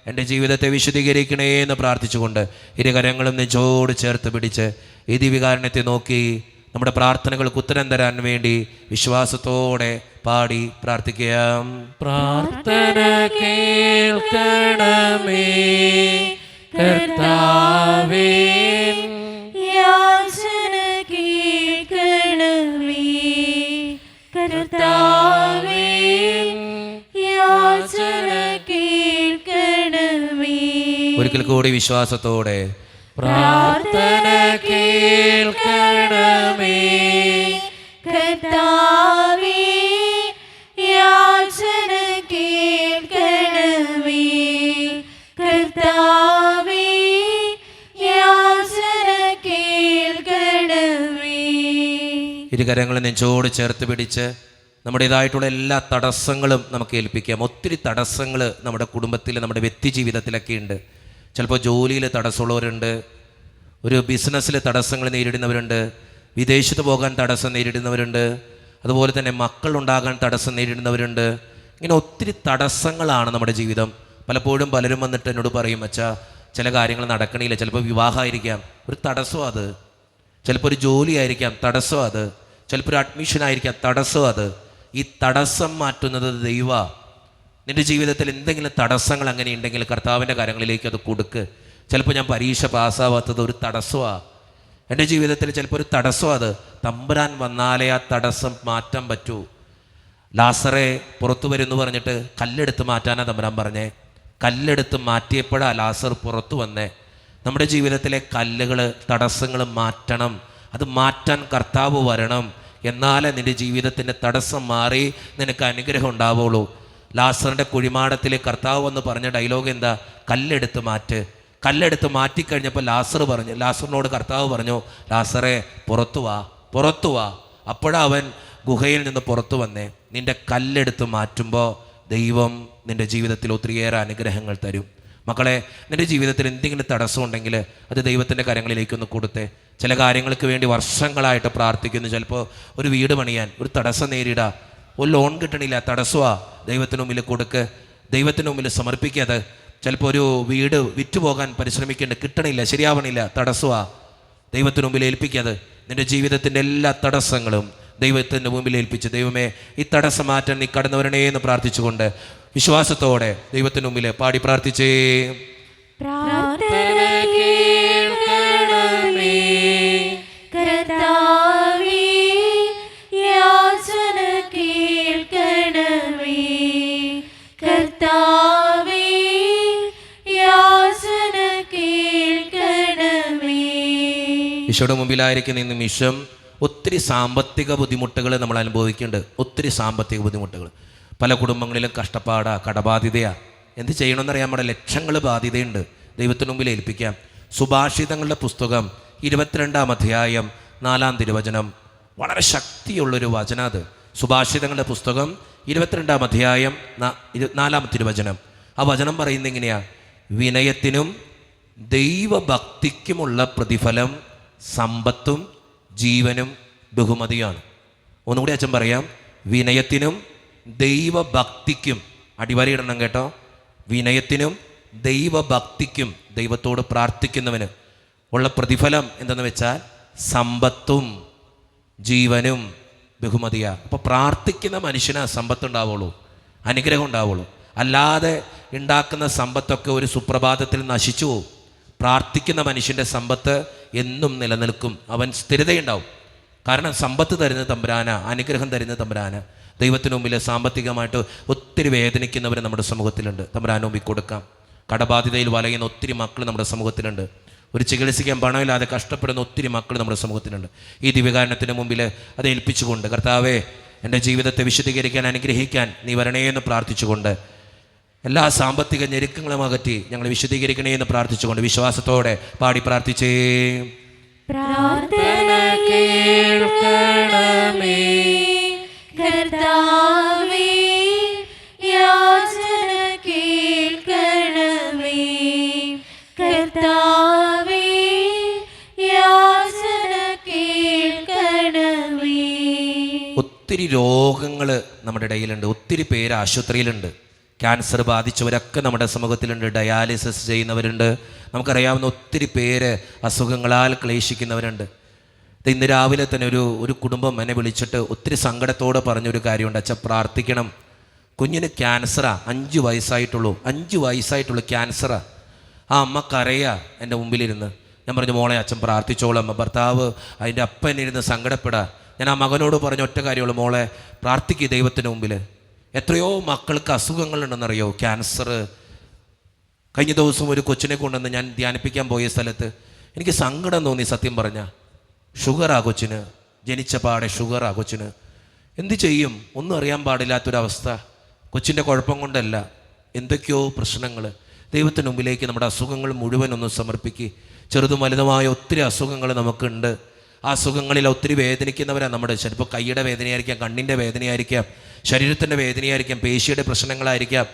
എൻ്റെ ജീവിതത്തെ വിശദീകരിക്കണേ എന്ന് പ്രാർത്ഥിച്ചുകൊണ്ട് ഇരുകരങ്ങളും നെഞ്ചോട് ചേർത്ത് പിടിച്ച് ഈ ദിവ്യകാരുണ്യത്തെ നോക്കി നമ്മുടെ പ്രാർത്ഥനകൾക്ക് ഉത്തരം തരാൻ വേണ്ടി വിശ്വാസത്തോടെ പാടി പ്രാർത്ഥിക്കാം. പ്രാർത്ഥന കേൾക്കണമേ കർത്താവേ, യാചന കേൾക്കണമേ കർത്താവേ, യാചന കേൾക്കണമേ. ഒരിക്കൽ കൂടി വിശ്വാസത്തോടെ പ്രാർത്ഥന കേൾക്കണമേ കർത്താവേ, യാചന കേൾക്കണമേ കർത്താവേ, യാചന കേൾക്കണമേ. ഇരുകരങ്ങളും നെഞ്ചോട് ചേർത്ത് പിടിച്ച് നമ്മുടേതായിട്ടുള്ള എല്ലാ തടസ്സങ്ങളും നമുക്ക് ഏൽപ്പിക്കാം. ഒത്തിരി തടസ്സങ്ങൾ നമ്മുടെ കുടുംബത്തിൽ, നമ്മുടെ വ്യക്തി ജീവിതത്തിലൊക്കെ ഉണ്ട്. ചിലപ്പോൾ ജോലിയിൽ തടസ്സമുള്ളവരുണ്ട്, ഒരു ബിസിനസ്സിൽ തടസ്സങ്ങൾ നേരിടുന്നവരുണ്ട്, വിദേശത്ത് പോകാൻ തടസ്സം നേരിടുന്നവരുണ്ട്, അതുപോലെ തന്നെ മക്കളുണ്ടാകാൻ തടസ്സം നേരിടുന്നവരുണ്ട്. ഇങ്ങനെ ഒത്തിരി തടസ്സങ്ങളാണ് നമ്മുടെ ജീവിതം. പലപ്പോഴും പലരും വന്നിട്ട് എന്നോട് പറയും, അച്ഛാ ചില കാര്യങ്ങൾ നടക്കണില്ല. ചിലപ്പോൾ വിവാഹമായിരിക്കാം, ഒരു തടസ്സം അത്. ചിലപ്പോൾ ഒരു ജോലി ആയിരിക്കാം, തടസ്സം അത്. ചിലപ്പോൾ ഒരു അഡ്മിഷൻ ആയിരിക്കാം, തടസ്സം അത്. ഈ തടസ്സം മാറ്റുന്നത് ദൈവമാണ്. നിൻ്റെ ജീവിതത്തിൽ എന്തെങ്കിലും തടസ്സങ്ങൾ അങ്ങനെ ഉണ്ടെങ്കിൽ കർത്താവിൻ്റെ കാര്യങ്ങളിലേക്ക് അത് കൊടുക്ക്. ചിലപ്പോൾ ഞാൻ പരീക്ഷ പാസ്സാവാത്തത് ഒരു തടസ്സമാണ് എൻ്റെ ജീവിതത്തിൽ, ചിലപ്പോൾ ഒരു തടസ്സം അത്. തമ്പുരാൻ വന്നാലേ ആ തടസ്സം മാറ്റാൻ പറ്റൂ. ലാസറെ പുറത്തു വരുമെന്ന് പറഞ്ഞിട്ട് കല്ലെടുത്ത് മാറ്റാനാണ് തമ്പുരാൻ പറഞ്ഞേ. കല്ലെടുത്ത് മാറ്റിയപ്പോഴാണ് ലാസർ പുറത്തു വന്നേ. നമ്മുടെ ജീവിതത്തിലെ കല്ലുകൾ, തടസ്സങ്ങൾ മാറ്റണം. അത് മാറ്റാൻ കർത്താവ് വരണം. എന്നാലേ നിൻ്റെ ജീവിതത്തിൻ്റെ തടസ്സം മാറി നിനക്ക് അനുഗ്രഹം ഉണ്ടാവുള്ളൂ. ലാസറിൻ്റെ കുഴിമാടത്തിൽ കർത്താവ് വന്ന് പറഞ്ഞ ഡയലോഗ് എന്താ? കല്ലെടുത്ത് മാറ്റ്. കല്ലെടുത്ത് മാറ്റിക്കഴിഞ്ഞപ്പോൾ ലാസറിനോട് കർത്താവ് പറഞ്ഞു, ലാസറെ പുറത്തു വാ, പുറത്തു വാ. അപ്പോഴവൻ ഗുഹയിൽ നിന്ന് പുറത്തു വന്നേ. നിൻ്റെ കല്ലെടുത്ത് മാറ്റുമ്പോൾ ദൈവം നിൻ്റെ ജീവിതത്തിൽ ഒത്തിരിയേറെ അനുഗ്രഹങ്ങൾ തരും. മക്കളെ, നിൻ്റെ ജീവിതത്തിൽ എന്തെങ്കിലും തടസ്സം ഉണ്ടെങ്കിൽ അത് ദൈവത്തിൻ്റെ കരങ്ങളിലേക്കൊന്ന് കൊടുത്തേ. ചില കാര്യങ്ങൾക്ക് വേണ്ടി വർഷങ്ങളായിട്ട് പ്രാർത്ഥിക്കുന്നു. ചിലപ്പോൾ ഒരു വീട് പണിയാൻ ഒരു തടസ്സം നേരിടുക, ഒരു ലോൺ കിട്ടണില്ല, തടസ്സമാണ്. ദൈവത്തിന് മുമ്പിൽ കൊടുക്ക്, ദൈവത്തിന് മുമ്പിൽ സമർപ്പിക്കാതെ. ചിലപ്പോൾ ഒരു വീട് വിറ്റുപോകാൻ പരിശ്രമിക്കേണ്ട, കിട്ടണില്ല, ശരിയാവണില്ല, തടസ്സമാണ്. ദൈവത്തിന് മുമ്പിൽ ഏൽപ്പിക്കാതെ. നിൻ്റെ ജീവിതത്തിൻ്റെ എല്ലാ തടസ്സങ്ങളും ദൈവത്തിൻ്റെ മുമ്പിൽ ഏൽപ്പിച്ച്, ദൈവമേ ഈ തടസ്സം മാറ്റാൻ നീ കടന്നു വരണേ എന്ന് പ്രാർത്ഥിച്ചുകൊണ്ട് വിശ്വാസത്തോടെ ദൈവത്തിന് മുമ്പിൽ പാടി പ്രാർത്ഥിച്ചേ. പ്രാർത്ഥന കേൾക്കണമേ കർത്താവേ, യാചന കേൾക്കണമേ കർത്താവേ, യാചന കേൾക്കണമേ. ഈശോയുടെ മുമ്പിലായിരിക്കുന്ന ഈ നിമിഷം ഒത്തിരി സാമ്പത്തിക ബുദ്ധിമുട്ടുകൾ നമ്മൾ അനുഭവിക്കുന്നുണ്ട്. ഒത്തിരി സാമ്പത്തിക ബുദ്ധിമുട്ടുകൾ. പല കുടുംബങ്ങളിലും കഷ്ടപ്പാടാ, കടബാധ്യതയാ. എന്ത് ചെയ്യണമെന്നറിയാൻ നമ്മുടെ ലക്ഷങ്ങൾ ബാധ്യതയുണ്ട്. ദൈവത്തിന് മുമ്പിൽ ഏൽപ്പിക്കാം. സുഭാഷിതങ്ങളുടെ പുസ്തകം 22-ാം അധ്യായം 4-ാം തിരുവചനം, വളരെ ശക്തിയുള്ളൊരു വചനം അത്. സുഭാഷിതങ്ങളുടെ പുസ്തകം 22-ാം അധ്യായം 4-ാം തിരുവചനം. ആ വചനം പറയുന്നത് എങ്ങനെയാ? വിനയത്തിനും ദൈവഭക്തിക്കുമുള്ള പ്രതിഫലം സമ്പത്തും ജീവനും ബഹുമതിയാണ്. ഒന്നുകൂടി അച്ഛൻ പറയാം. വിനയത്തിനും ദൈവഭക്തിക്കും, അടിവരയിടണം കേട്ടോ, വിനയത്തിനും ദൈവഭക്തിക്കും, ദൈവത്തോട് പ്രാർത്ഥിക്കുന്നവന് ഉള്ള പ്രതിഫലം എന്തെന്ന് വെച്ചാൽ സമ്പത്തും ജീവനും ബഹുമതിയാണ്. അപ്പോൾ പ്രാർത്ഥിക്കുന്ന മനുഷ്യന് സമ്പത്ത് ഉണ്ടാവുള്ളൂ, അനുഗ്രഹം ഉണ്ടാവുള്ളൂ. അല്ലാതെ ഉണ്ടാക്കുന്ന സമ്പത്തൊക്കെ ഒരു സുപ്രഭാതത്തിൽ നശിച്ചു പോകും. പ്രാർത്ഥിക്കുന്ന മനുഷ്യൻ്റെ സമ്പത്ത് എന്നും നിലനിൽക്കും, അവൻ സ്ഥിരതയുണ്ടാവും. കാരണം സമ്പത്ത് തരുന്ന തമ്പുരാന, അനുഗ്രഹം തരുന്ന തമ്പുരാന. ദൈവത്തിന് മുമ്പിൽ സാമ്പത്തികമായിട്ട് ഒത്തിരി വേദനിക്കുന്നവർ നമ്മുടെ സമൂഹത്തിലുണ്ട്. തമ്പുരാന് മുമ്പിൽ കൊടുക്കാം. കടബാധ്യതയിൽ വലയുന്ന ഒത്തിരി മക്കൾ നമ്മുടെ സമൂഹത്തിലുണ്ട്. ഒരു ചികിത്സിക്കാൻ പണമില്ലാതെ കഷ്ടപ്പെടുന്ന ഒത്തിരി മക്കൾ നമ്മുടെ സമൂഹത്തിലുണ്ട്. ഈ ദിവ്യകാരുണ്യത്തിന് മുമ്പിൽ അത് ഏൽപ്പിച്ചുകൊണ്ട്, കർത്താവേ എൻ്റെ ജീവിതത്തെ വിശദീകരിക്കാൻ, അനുഗ്രഹിക്കാൻ നീ വരണേ എന്ന് പ്രാർത്ഥിച്ചുകൊണ്ട്, എല്ലാ സാമ്പത്തിക ഞെരുക്കങ്ങളും അകറ്റി ഞങ്ങൾ വിശദീകരിക്കണേ എന്ന് പ്രാർത്ഥിച്ചുകൊണ്ട് വിശ്വാസത്തോടെ പാടി പ്രാർത്ഥിച്ചേ. പ്രാർത്ഥന കേൾക്കണമേ കർത്താവേ, യാചന ഒത്തിരി രോഗങ്ങൾ നമ്മുടെ ഇടയിലുണ്ട്. ഒത്തിരി പേര് ആശുപത്രിയിലുണ്ട്. ക്യാൻസർ ബാധിച്ചവരൊക്കെ നമ്മുടെ സമൂഹത്തിലുണ്ട്. ഡയാലിസിസ് ചെയ്യുന്നവരുണ്ട്. നമുക്കറിയാവുന്ന ഒത്തിരി പേര് അസുഖങ്ങളാൽ ക്ലേശിക്കുന്നവരുണ്ട്. ഇന്ന് രാവിലെ തന്നെ ഒരു കുടുംബം എന്നെ വിളിച്ചിട്ട് ഒത്തിരി സങ്കടത്തോടെ പറഞ്ഞൊരു കാര്യമുണ്ട്. അച്ഛാ, പ്രാർത്ഥിക്കണം, കുഞ്ഞിന് ക്യാൻസറാ, 5 വയസ്സായിട്ടുള്ളൂ, 5 വയസ്സായിട്ടുള്ളൂ, ക്യാൻസറാ. ആ അമ്മ കരയാ എൻ്റെ മുമ്പിലിരുന്ന്. ഞാൻ പറഞ്ഞു, മോളെ അച്ഛൻ പ്രാർത്ഥിച്ചോളാം. ഭർത്താവ് അതിൻ്റെ അപ്പൻ ഇരുന്ന് സങ്കടപ്പെടാ. ഞാൻ ആ മകനോട് പറഞ്ഞ ഒറ്റ കാര്യമുള്ളൂ, മോളെ പ്രാർത്ഥിക്കുക ദൈവത്തിന് മുമ്പിൽ. എത്രയോ മക്കൾക്ക് അസുഖങ്ങളുണ്ടെന്നറിയോ, ക്യാൻസർ. കഴിഞ്ഞ ദിവസം ഒരു കൊച്ചിനെ കൊണ്ടുവന്ന് ഞാൻ ധ്യാനിപ്പിക്കാൻ പോയ സ്ഥലത്ത് എനിക്ക് സങ്കടം തോന്നി. സത്യം പറഞ്ഞാൽ ഷുഗറാ കൊച്ചിന്, ജനിച്ച പാടെ ഷുഗറാ കൊച്ചിന്. എന്ത് ചെയ്യും, ഒന്നും അറിയാൻ പാടില്ലാത്തൊരവസ്ഥ. കൊച്ചിൻ്റെ കുഴപ്പം കൊണ്ടല്ല, എന്തൊക്കെയോ പ്രശ്നങ്ങൾ. ദൈവത്തിന് മുമ്പിലേക്ക് നമ്മുടെ അസുഖങ്ങൾ മുഴുവൻ ഒന്ന് സമർപ്പിക്കുക. ചെറുതും വലുതുമായ ഒത്തിരി അസുഖങ്ങൾ നമുക്കുണ്ട്. ആ അസുഖങ്ങളിൽ ഒത്തിരി വേദനിക്കുന്നവരാണ് നമ്മുടെ. ചിലപ്പോൾ കൈയുടെ വേദനയായിരിക്കാം, കണ്ണിൻ്റെ വേദനയായിരിക്കാം, ശരീരത്തിൻ്റെ വേദനയായിരിക്കാം, പേശിയുടെ പ്രശ്നങ്ങളായിരിക്കാം,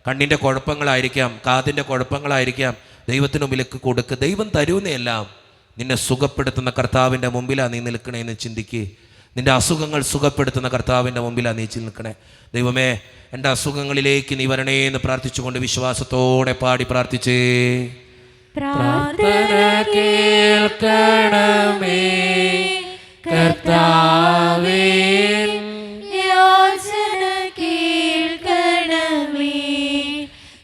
കണ്ണിൻ്റെ കുഴപ്പങ്ങളായിരിക്കാം, കാതിൻ്റെ കുഴപ്പങ്ങളായിരിക്കാം. ദൈവത്തിന് മുമ്പിലേക്ക് കൊടുക്കുക. ദൈവം തരുന്നതെല്ലാം നിന്നെ സുഖപ്പെടുത്തുന്ന കർത്താവിൻ്റെ മുമ്പിലാണ് നീ നിൽക്കണേന്ന് ചിന്തിക്കുക. നിൻ്റെ അസുഖങ്ങൾ സുഖപ്പെടുത്തുന്ന കർത്താവിൻ്റെ മുമ്പിലാണ് നീ നിൽക്കണേ. ദൈവമേ, എൻ്റെ അസുഖങ്ങളിലേക്ക് നീ വരണേ എന്ന് പ്രാർത്ഥിച്ചുകൊണ്ട് വിശ്വാസത്തോടെ പാടി പ്രാർത്ഥിച്ചേ. പ്രാർത്ഥന കേൾക്കണമേ കർത്താവേ, യാചന കേൾക്കണമേ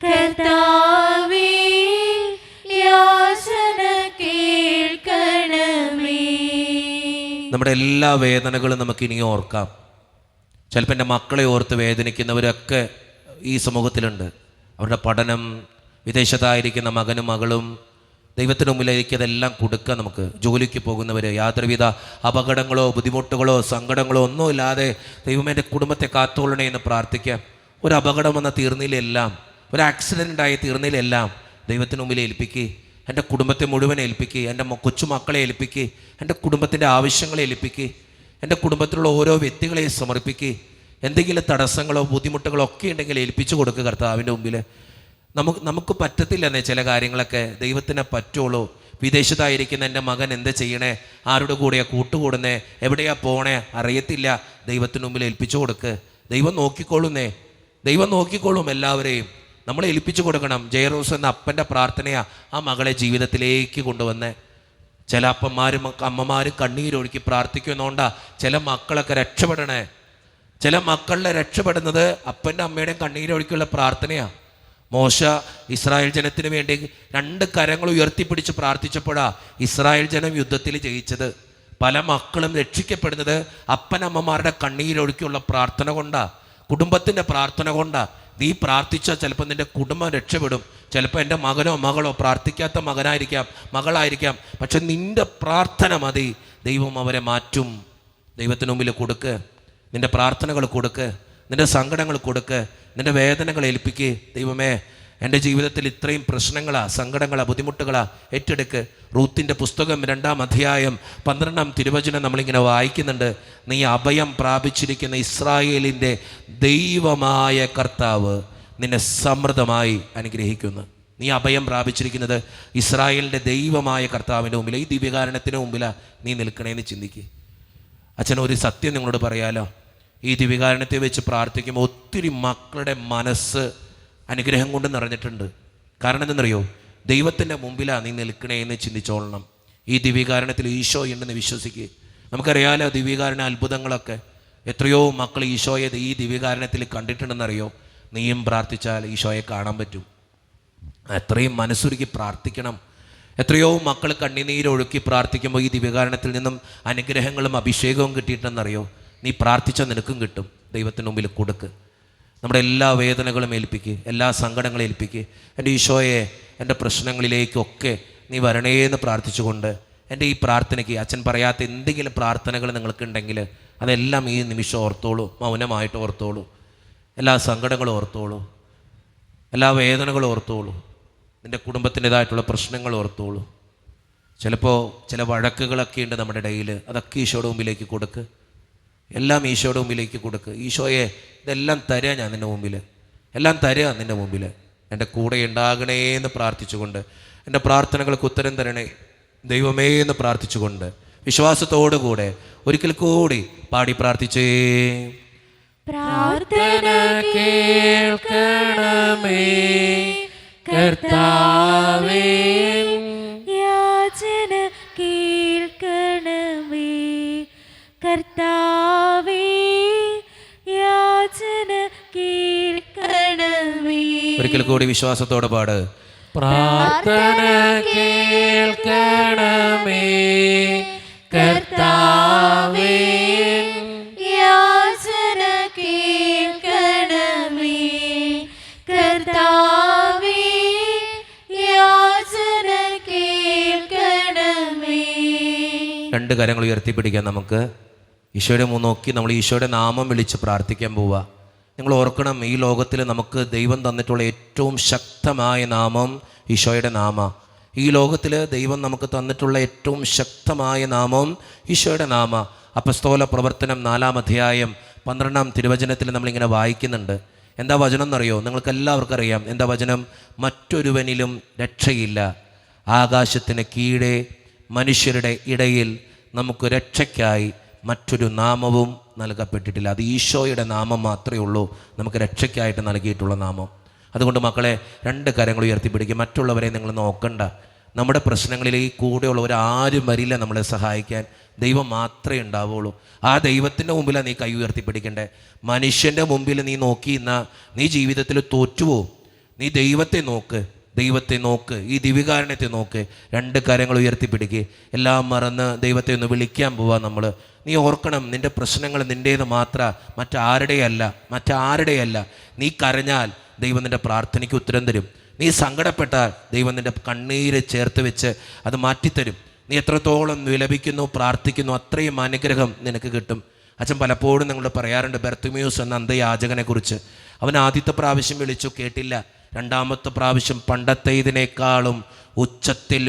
കർത്താവേ, യാചന കേൾക്കണമേ. നമ്മുടെ എല്ലാ വേദനകളും നമുക്ക് ഇനി ഓർക്കാം. ചിലപ്പോൾ എൻ്റെ മക്കളെ ഓർത്ത് വേദനിക്കുന്നവരൊക്കെ ഈ സമൂഹത്തിലുണ്ട്. അവരുടെ പഠനം, വിദേശത്തായിരിക്കുന്ന മകനും മകളും, ദൈവത്തിന് മുമ്പിലേക്ക് അതെല്ലാം കൊടുക്കുക. നമുക്ക് ജോലിക്ക് പോകുന്നവർ, യാതൊരുവിധ അപകടങ്ങളോ ബുദ്ധിമുട്ടുകളോ സങ്കടങ്ങളോ ഒന്നുമില്ലാതെ ദൈവമേ എൻ്റെ കുടുംബത്തെ കാത്തുകൊള്ളണേ എന്ന് പ്രാർത്ഥിക്കാം. ഒരു അപകടം വന്ന തീർന്നിലെല്ലാം, ഒരു ആക്സിഡൻ്റായി തീർന്നിലെല്ലാം ദൈവത്തിന് മുമ്പിൽ ഏൽപ്പിക്കുക. എൻ്റെ കുടുംബത്തെ മുഴുവൻ ഏൽപ്പിക്കുക. എൻ്റെ കൊച്ചുമക്കളെ ഏൽപ്പിക്കുക. എൻ്റെ കുടുംബത്തിൻ്റെ ആവശ്യങ്ങളെ ഏൽപ്പിക്കുക. എൻ്റെ കുടുംബത്തിലുള്ള ഓരോ വ്യക്തികളെ സമർപ്പിക്കുക. എന്തെങ്കിലും തടസ്സങ്ങളോ ബുദ്ധിമുട്ടുകളോ ഒക്കെ ഉണ്ടെങ്കിൽ ഏൽപ്പിച്ചു കൊടുക്കുക കർത്താവിൻ്റെ മുമ്പിൽ. നമുക്ക് പറ്റത്തില്ലെന്നേ ചില കാര്യങ്ങളൊക്കെ, ദൈവത്തിനെ പറ്റുള്ളൂ. വിദേശത്തായിരിക്കുന്ന എൻ്റെ മകൻ എന്ത് ചെയ്യണേ, ആരുടെ കൂടെയാണ് കൂട്ടുകൂടുന്നേ, എവിടെയാണ് പോണേ അറിയത്തില്ല. ദൈവത്തിന് മുമ്പിൽ ഏൽപ്പിച്ചു കൊടുക്കുക. ദൈവം നോക്കിക്കോളുന്നേ, ദൈവം നോക്കിക്കോളും. എല്ലാവരെയും നമ്മൾ ഏൽപ്പിച്ചു കൊടുക്കണം. ജയറോസ് എന്ന അപ്പൻ്റെ പ്രാർത്ഥനയാണ് ആ മകളെ ജീവിതത്തിലേക്ക് കൊണ്ടുവന്നേ. ചില അപ്പന്മാരും അമ്മമാരും കണ്ണീരൊഴുക്കി പ്രാർത്ഥിക്കുന്നുണ്ടാ ചില മക്കളൊക്കെ രക്ഷപ്പെടണേ. ചില മക്കളുടെ രക്ഷപ്പെടുന്നത് അപ്പൻ്റെ അമ്മയുടെയും കണ്ണീരൊഴുക്കിയുള്ള പ്രാർത്ഥനയാണ്. മോശ ഇസ്രായേൽ ജനത്തിന് വേണ്ടി 2 കരങ്ങൾ ഉയർത്തിപ്പിടിച്ച് പ്രാർത്ഥിച്ചപ്പോഴാണ് ഇസ്രായേൽ ജനം യുദ്ധത്തിൽ ജയിച്ചത്. പല മക്കളും രക്ഷിക്കപ്പെടുന്നത് അപ്പനമ്മമാരുടെ കണ്ണീരൊഴുക്കിയുള്ള പ്രാർത്ഥന കൊണ്ടാണ്, കുടുംബത്തിൻ്റെ പ്രാർത്ഥന കൊണ്ടാണ്. നീ പ്രാർത്ഥിച്ചാൽ ചിലപ്പോൾ നിൻ്റെ കുടുംബം രക്ഷപ്പെടും. ചിലപ്പോൾ എൻ്റെ മകനോ മകളോ പ്രാർത്ഥിക്കാത്ത മകനായിരിക്കാം, മകളായിരിക്കാം. പക്ഷെ നിൻ്റെ പ്രാർത്ഥന മതി, ദൈവം അവരെ മാറ്റും. ദൈവത്തിന് മുമ്പിൽ കൊടുക്ക്, നിൻ്റെ പ്രാർത്ഥനകൾ കൊടുക്ക്, നിൻ്റെ സങ്കടങ്ങൾ കൊടുക്ക്, നിൻ്റെ വേദനകൾ ഏൽപ്പിക്കുക. ദൈവമേ, എൻ്റെ ജീവിതത്തിൽ ഇത്രയും പ്രശ്നങ്ങളാണ്, സങ്കടങ്ങളാണ്, ബുദ്ധിമുട്ടുകളാണ്, ഏറ്റെടുക്ക്. റൂത്തിൻ്റെ പുസ്തകം 2-ാം അധ്യായം 12-ാം തിരുവചനം നമ്മളിങ്ങനെ വായിക്കുന്നുണ്ട്. നീ അഭയം പ്രാപിച്ചിരിക്കുന്ന ഇസ്രായേലിൻ്റെ ദൈവമായ കർത്താവ് നിന്നെ സമൃദ്ധമായി അനുഗ്രഹിക്കുന്നു. നീ അഭയം പ്രാപിച്ചിരിക്കുന്നത് ഇസ്രായേലിൻ്റെ ദൈവമായ കർത്താവിൻ്റെ മുമ്പിൽ, ഈ ദിവ്യകാരണത്തിന് മുമ്പിലാണ് നീ നിൽക്കണേന്ന് ചിന്തിക്കുക. അച്ഛൻ ഒരു സത്യം നിങ്ങളോട് പറയാലോ, ഈ ദിവ്യകാരണത്തെ വെച്ച് പ്രാർത്ഥിക്കുമ്പോൾ ഒത്തിരി മക്കളുടെ മനസ്സ് അനുഗ്രഹം കൊണ്ട് നിറഞ്ഞിട്ടുണ്ട്. കാരണം എന്തെന്നറിയോ, ദൈവത്തിൻ്റെ മുമ്പിലാണ് നീ നിൽക്കണേ എന്ന് ചിന്തിച്ചോളണം. ഈ ദിവ്യകാരണത്തിൽ ഈശോ ഉണ്ടെന്ന് വിശ്വസിക്കുക. നമുക്കറിയാലോ ദിവ്യകാരണ അത്ഭുതങ്ങളൊക്കെ. എത്രയോ മക്കൾ ഈശോയെ ഈ ദിവ്യകാരണത്തിൽ കണ്ടിട്ടുണ്ടെന്നറിയോ. നീയും പ്രാർത്ഥിച്ചാൽ ഈശോയെ കാണാൻ പറ്റും. അത്രയും മനസ്സുരുക്കി പ്രാർത്ഥിക്കണം. എത്രയോ മക്കൾ കണ്ണുനീരൊഴുക്കി പ്രാർത്ഥിക്കുമ്പോൾ ഈ ദിവ്യകാരണത്തിൽ നിന്നും അനുഗ്രഹങ്ങളും അഭിഷേകവും കിട്ടിയിട്ടെന്നറിയോ. നീ പ്രാർത്ഥിച്ചാൽ നിനക്കും കിട്ടും. ദൈവത്തിന് മുമ്പിൽ കൊടുക്ക്. നമ്മുടെ എല്ലാ വേദനകളും ഏൽപ്പിക്കുക, എല്ലാ സങ്കടങ്ങളും ഏൽപ്പിക്കുക. എൻ്റെ ഈശോയെ, എൻ്റെ പ്രശ്നങ്ങളിലേക്കൊക്കെ നീ വരണേന്ന് പ്രാർത്ഥിച്ചുകൊണ്ട് എൻ്റെ ഈ പ്രാർത്ഥനയ്ക്ക് അച്ഛൻ പറയാത്ത എന്തെങ്കിലും പ്രാർത്ഥനകൾ നിങ്ങൾക്കുണ്ടെങ്കിൽ അതെല്ലാം ഈ നിമിഷം ഓർത്തോളൂ, മൗനമായിട്ട് ഓർത്തോളൂ. എല്ലാ സങ്കടങ്ങളും ഓർത്തോളൂ, എല്ലാ വേദനകളും ഓർത്തോളൂ, നിൻ്റെ കുടുംബത്തിൻ്റെതായിട്ടുള്ള പ്രശ്നങ്ങൾ ഓർത്തോളൂ. ചിലപ്പോൾ ചില വഴക്കുകളൊക്കെ ഉണ്ട് നമ്മുടെ ഇടയിൽ, അതൊക്കെ ഈശോയുടെ മുമ്പിലേക്ക് കൊടുക്ക്. എല്ലാം ഈശോയുടെ മുമ്പിലേക്ക് കൊടുക്ക്. ഈശോയെ, ഇതെല്ലാം തരാം ഞാൻ നിൻ്റെ മുമ്പിൽ, എല്ലാം തരാം നിൻ്റെ മുമ്പിൽ. എൻ്റെ കൂടെ ഉണ്ടാകണേ എന്ന് പ്രാർത്ഥിച്ചുകൊണ്ട്, എൻ്റെ പ്രാർത്ഥനകൾക്ക് ഉത്തരം തരണേ ദൈവമേ എന്ന് പ്രാർത്ഥിച്ചുകൊണ്ട് വിശ്വാസത്തോടുകൂടെ ഒരിക്കൽ കൂടി പാടി പ്രാർത്ഥിച്ചേ. പ്രാർത്ഥന കേൾക്കണമേ കർത്താവേ, യാചന കേൾക്കണമേ കർത്താവേ, യാചന കേൾക്കണമേ. ഒരിക്കൽ കൂടി വിശ്വാസത്തോടെ പാട്. പ്രാർത്ഥന കേൾക്കണമേ കർത്താവേ, യാചന കേൾക്കണമേ കർത്താവേ, യാചന കേൾക്കണമേ. രണ്ട് കരങ്ങൾ ഉയർത്തിപ്പിടിക്കാം. നമുക്ക് ഈശോയുടെ നോക്കി നമ്മൾ ഈശോയുടെ നാമം വിളിച്ച് പ്രാർത്ഥിക്കാൻ പോവുക. നിങ്ങൾ ഓർക്കണം, ഈ ലോകത്തിൽ നമുക്ക് ദൈവം തന്നിട്ടുള്ള ഏറ്റവും ശക്തമായ നാമം ഈശോയുടെ നാമ. ഈ ലോകത്തിൽ ദൈവം നമുക്ക് തന്നിട്ടുള്ള ഏറ്റവും ശക്തമായ നാമം ഈശോയുടെ നാമ. അപ്പസ്തോല പ്രവർത്തനം 4-ാം അധ്യായം 12-ാം തിരുവചനത്തിൽ നമ്മളിങ്ങനെ വായിക്കുന്നുണ്ട്. എന്താ വചനം എന്നറിയോ? നിങ്ങൾക്ക് എല്ലാവർക്കും അറിയാം എന്താ വചനം. മറ്റൊരുവനിലും രക്ഷയില്ല, ആകാശത്തിന് കീഴെ മനുഷ്യരുടെ ഇടയിൽ നമുക്ക് രക്ഷയ്ക്കായി മറ്റൊരു നാമവും നൽകപ്പെട്ടിട്ടില്ല. അത് ഈശോയുടെ നാമം മാത്രമേ ഉള്ളൂ നമുക്ക് രക്ഷയ്ക്കായിട്ട് നൽകിയിട്ടുള്ള നാമം. അതുകൊണ്ട് മക്കളെ, രണ്ട് കരങ്ങൾ ഉയർത്തിപ്പിടിക്കും. മറ്റുള്ളവരെ നിങ്ങൾ നോക്കണ്ട. നമ്മുടെ പ്രശ്നങ്ങളിൽ ഈ കൂടെയുള്ളവർ ആരും വരില്ല നമ്മളെ സഹായിക്കാൻ. ദൈവം മാത്രമേ ഉണ്ടാവുള്ളൂ. ആ ദൈവത്തിൻ്റെ മുമ്പിലാണ് നീ കൈ ഉയർത്തിപ്പിടിക്കണ്ടേ. മനുഷ്യൻ്റെ മുമ്പിൽ നീ നോക്കി നിന്നാൽ നീ ജീവിതത്തിൽ തോറ്റുപോകും. നീ ദൈവത്തെ നോക്ക്, ദൈവത്തെ നോക്ക്, ഈ ദിവികാരണത്തെ നോക്ക്. രണ്ട് കരങ്ങൾ ഉയർത്തിപ്പിടിക്കുക. എല്ലാം മറന്ന് ദൈവത്തെ ഒന്ന് വിളിക്കാൻ പോവാ നമ്മൾ. നീ ഓർക്കണം, നിൻ്റെ പ്രശ്നങ്ങൾ നിൻ്റേത് മാത്രം, മറ്റാരുടെയല്ല. നീ കരഞ്ഞാൽ ദൈവം നിൻ്റെ പ്രാർത്ഥനയ്ക്ക് ഉത്തരം തരും. നീ സങ്കടപ്പെട്ടാൽ ദൈവം നിൻ്റെ കണ്ണീര് ചേർത്ത് വെച്ച് അത് മാറ്റിത്തരും. നീ എത്രത്തോളം വിലപിക്കുന്നു, പ്രാർത്ഥിക്കുന്നു, അത്രയും അനുഗ്രഹം നിനക്ക് കിട്ടും. അച്ഛൻ പലപ്പോഴും നിങ്ങളോട് പറയാറുണ്ട് ബർത്തിമേയുസ് എന്ന അന്ധയാചകനെ കുറിച്ച്. അവൻ ആദ്യത്തെ പ്രാവശ്യം വിളിച്ചു, കേട്ടില്ല. രണ്ടാമത്തെ പ്രാവശ്യം പണ്ടത്തേതിനേക്കാളും ഉച്ചത്തിൽ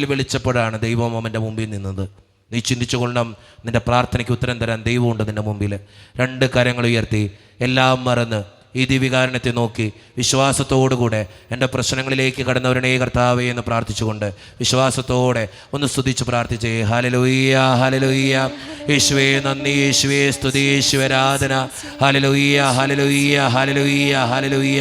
വിളിച്ചപ്പോഴാണ് ദൈവം അവൻ്റെ മുമ്പിൽ നിന്നത്. നീ ചിന്തിച്ചു കൊള്ളണം, നിൻ്റെ പ്രാർത്ഥനയ്ക്ക് ഉത്തരം തരാൻ ദൈവമുണ്ട് നിൻ്റെ മുമ്പിൽ. രണ്ട് കരങ്ങൾ ഉയർത്തി എല്ലാം മറന്ന് ഈ ദിവികാരണത്തെ നോക്കി വിശ്വാസത്തോടുകൂടെ എൻ്റെ പ്രശ്നങ്ങളിലേക്ക് കടന്നവരണേ കർത്താവേ എന്ന് പ്രാർത്ഥിച്ചുകൊണ്ട് വിശ്വാസത്തോടെ ഒന്ന് സ്തുതിച്ച് പ്രാർത്ഥിച്ചേ. Hallelujah, hallelujah. യേശുവേ നന്ദി, യേശുവേ സ്തുതി, യേശുവേ ആരാധന. Hallelujah, hallelujah, hallelujah, hallelujah.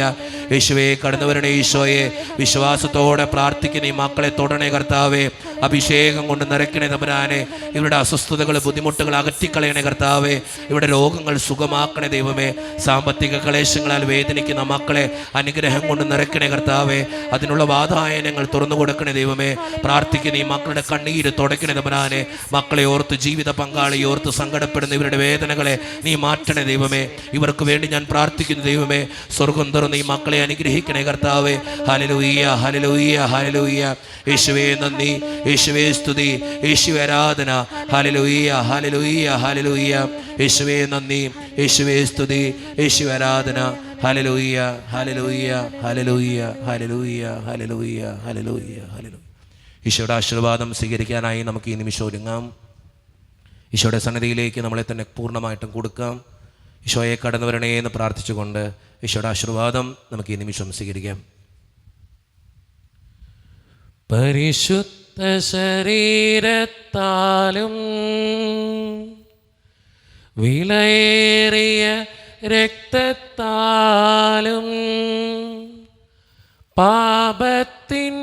യേശുവേ കടന്നവരണേ ഈശോയെ. വിശ്വാസത്തോടെ പ്രാർത്ഥിക്കുന്ന ഈ മക്കളെ തൊടണേ കർത്താവേ. അഭിഷേകം കൊണ്ട് നിറയ്ക്കണേ തമ്പുരാനെ. ഇവരുടെ അസ്വസ്ഥതകൾ, ബുദ്ധിമുട്ടുകൾ അകറ്റിക്കളയണേ കർത്താവേ. ഇവിടെ രോഗങ്ങൾ സുഖമാക്കണേ ദൈവമേ. സാമ്പത്തിക ക്ലേശങ്ങളാൽ വേദനിക്കുന്ന മക്കളെ അനുഗ്രഹം കൊണ്ട് നിറയ്ക്കണേ കർത്താവേ. അതിനുള്ള വാതായനങ്ങൾ തുറന്നു കൊടുക്കണേ ദൈവമേ. പ്രാർത്ഥിക്കുന്ന ഈ മക്കളുടെ കണ്ണീര് തുടയ്ക്കണേ തമ്പുരാനെ. മക്കളെ ഓർത്ത്, ജീവിത പങ്കാളിയെ ഓർത്ത് സങ്കടപ്പെടുന്ന ഇവരുടെ വേദനകളെ നീ മാറ്റണേ ദൈവമേ. ഇവർക്ക് വേണ്ടി ഞാൻ പ്രാർത്ഥിക്കുന്നു ദൈവമേ. സ്വർഗം തുറന്ന് ഈ മക്കളെ അനുഗ്രഹിക്കണേ കർത്താവേ. Hallelujah, hallelujah, hallelujah. യേശുവേ നന്ദി, യേശുവേ സ്തുതി, യേശുവേ ആരാധന. Hallelujah, hallelujah, hallelujah. യേശുവേ നന്ദി, യേശുവേ സ്തുതി, യേശുവേ ആരാധന. Hallelujah, hallelujah, hallelujah, hallelujah, hallelujah, hallelujah, hallelujah. ഈശോയുടെ ആശീർവാദം സ്വീകരിക്കാനായി നമുക്ക് ഈ നിമിഷം ഒരുങ്ങാം. ഈശോയുടെ സന്നിധിയിലേക്ക് നമ്മളെ തന്നെ പൂർണ്ണമായിട്ടും കൊടുക്കാം. ഈശോയെ കടന്നു വരണേ എന്ന് പ്രാർത്ഥിച്ചുകൊണ്ട് ഈശോയുടെ ആശീർവാദം നമുക്ക് ഈ നിമിഷം സ്വീകരിക്കാം. പരിശുദ്ധ ശരീരത്താലും വിലയേറിയ രക്തത്താലും പാപത്തിൻ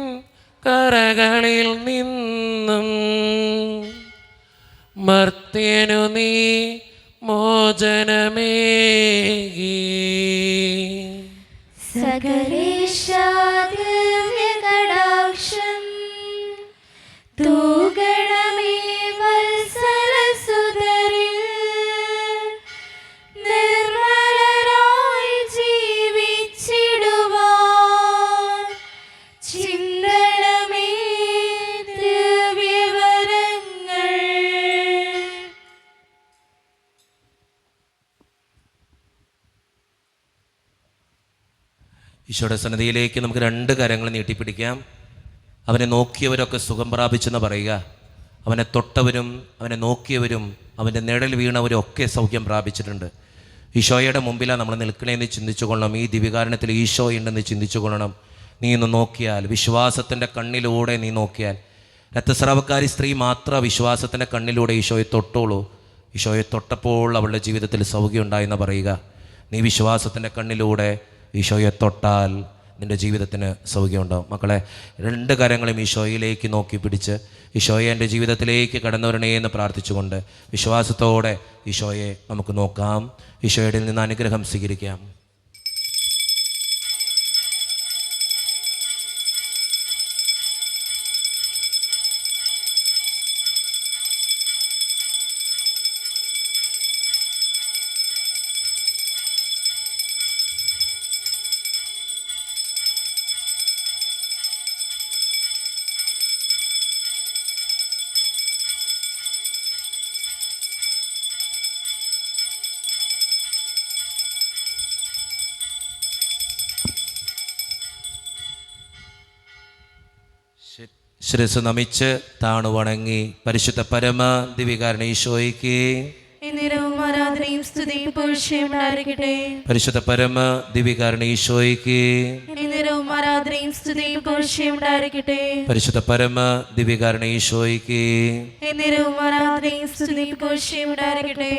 കറകളിൽ നിന്നും മർത്യനു നീ മോചനമേകി. സകലേശാദിവ്യകടാക്ഷം തൂഗണമേ വത്സലസുതരിൽ. നിർമ്മലരായി ജീവിച്ചിടുവാൻ ചിന്തണമേ ദിവ്യവരങ്ങൾ. ഈശോയുടെ സന്നിധിയിലേക്ക് നമുക്ക് രണ്ട് കരങ്ങൾ നീട്ടിപ്പിടിക്കാം. അവനെ നോക്കിയവരൊക്കെ സുഖം പ്രാപിച്ചെന്ന് പറയുക. അവനെ തൊട്ടവരും അവനെ നോക്കിയവരും അവൻ്റെ നിഴൽ വീണവരും ഒക്കെ സൗഖ്യം പ്രാപിച്ചിട്ടുണ്ട്. ഈശോയുടെ മുമ്പിലാണ് നമ്മൾ നിൽക്കണേന്ന് ചിന്തിച്ചു കൊള്ളണം. ഈ ദിവികാരണത്തിൽ ഈശോ ഉണ്ടെന്ന് ചിന്തിച്ചു കൊള്ളണം. നീ ഇന്ന് നോക്കിയാൽ, വിശ്വാസത്തിൻ്റെ കണ്ണിലൂടെ നീ നോക്കിയാൽ രക്തസ്രാവക്കാരി സ്ത്രീ മാത്രം വിശ്വാസത്തിൻ്റെ കണ്ണിലൂടെ ഈശോയെ തൊട്ടോളൂ. ഈശോയെ തൊട്ടപ്പോൾ അവളുടെ ജീവിതത്തിൽ സൗഖ്യം ഉണ്ടായെന്ന് പറയുക. നീ വിശ്വാസത്തിൻ്റെ കണ്ണിലൂടെ ഈശോയെ തൊട്ടാൽ നിൻ്റെ ജീവിതത്തിന് സൗഖ്യമുണ്ടാകും. മക്കളെ, രണ്ട് കരങ്ങളും ഈശോയിലേക്ക് നോക്കി പിടിച്ച് ഈശോയെ എൻ്റെ ജീവിതത്തിലേക്ക് കടന്നു വരണേ എന്ന് പ്രാർത്ഥിച്ചുകൊണ്ട് വിശ്വാസത്തോടെ ഈശോയെ നമുക്ക് നോക്കാം. ഈശോയുടെ നിന്ന് അനുഗ്രഹം സ്വീകരിക്കാം. ശിരസ് നമിച്ച് താണു വണങ്ങി പരിശുദ്ധ പരമ ദിവ്യകാരുണ്യ ഈശോയ്ക്ക് എന്നേരവും ആരാധനയും സ്തുതിയും പുകഴ്ചയും ഉണ്ടായിരിക്കട്ടെ. പരിശുദ്ധ പരമ ദിവ്യകാരുണ്യ ഈശോയ്ക്ക് എന്നേരവും ആരാധനയും സ്തുതിയും പുകഴ്ചയും ഉണ്ടായിരിക്കട്ടെ. പരിശുദ്ധ പരമ ദിവ്യകാരുണ്യ ഈശോയ്ക്ക് എന്നേരവും ആരാധനയും സ്തുതിയും പുകഴ്ചയും ഉണ്ടായിരിക്കട്ടെ.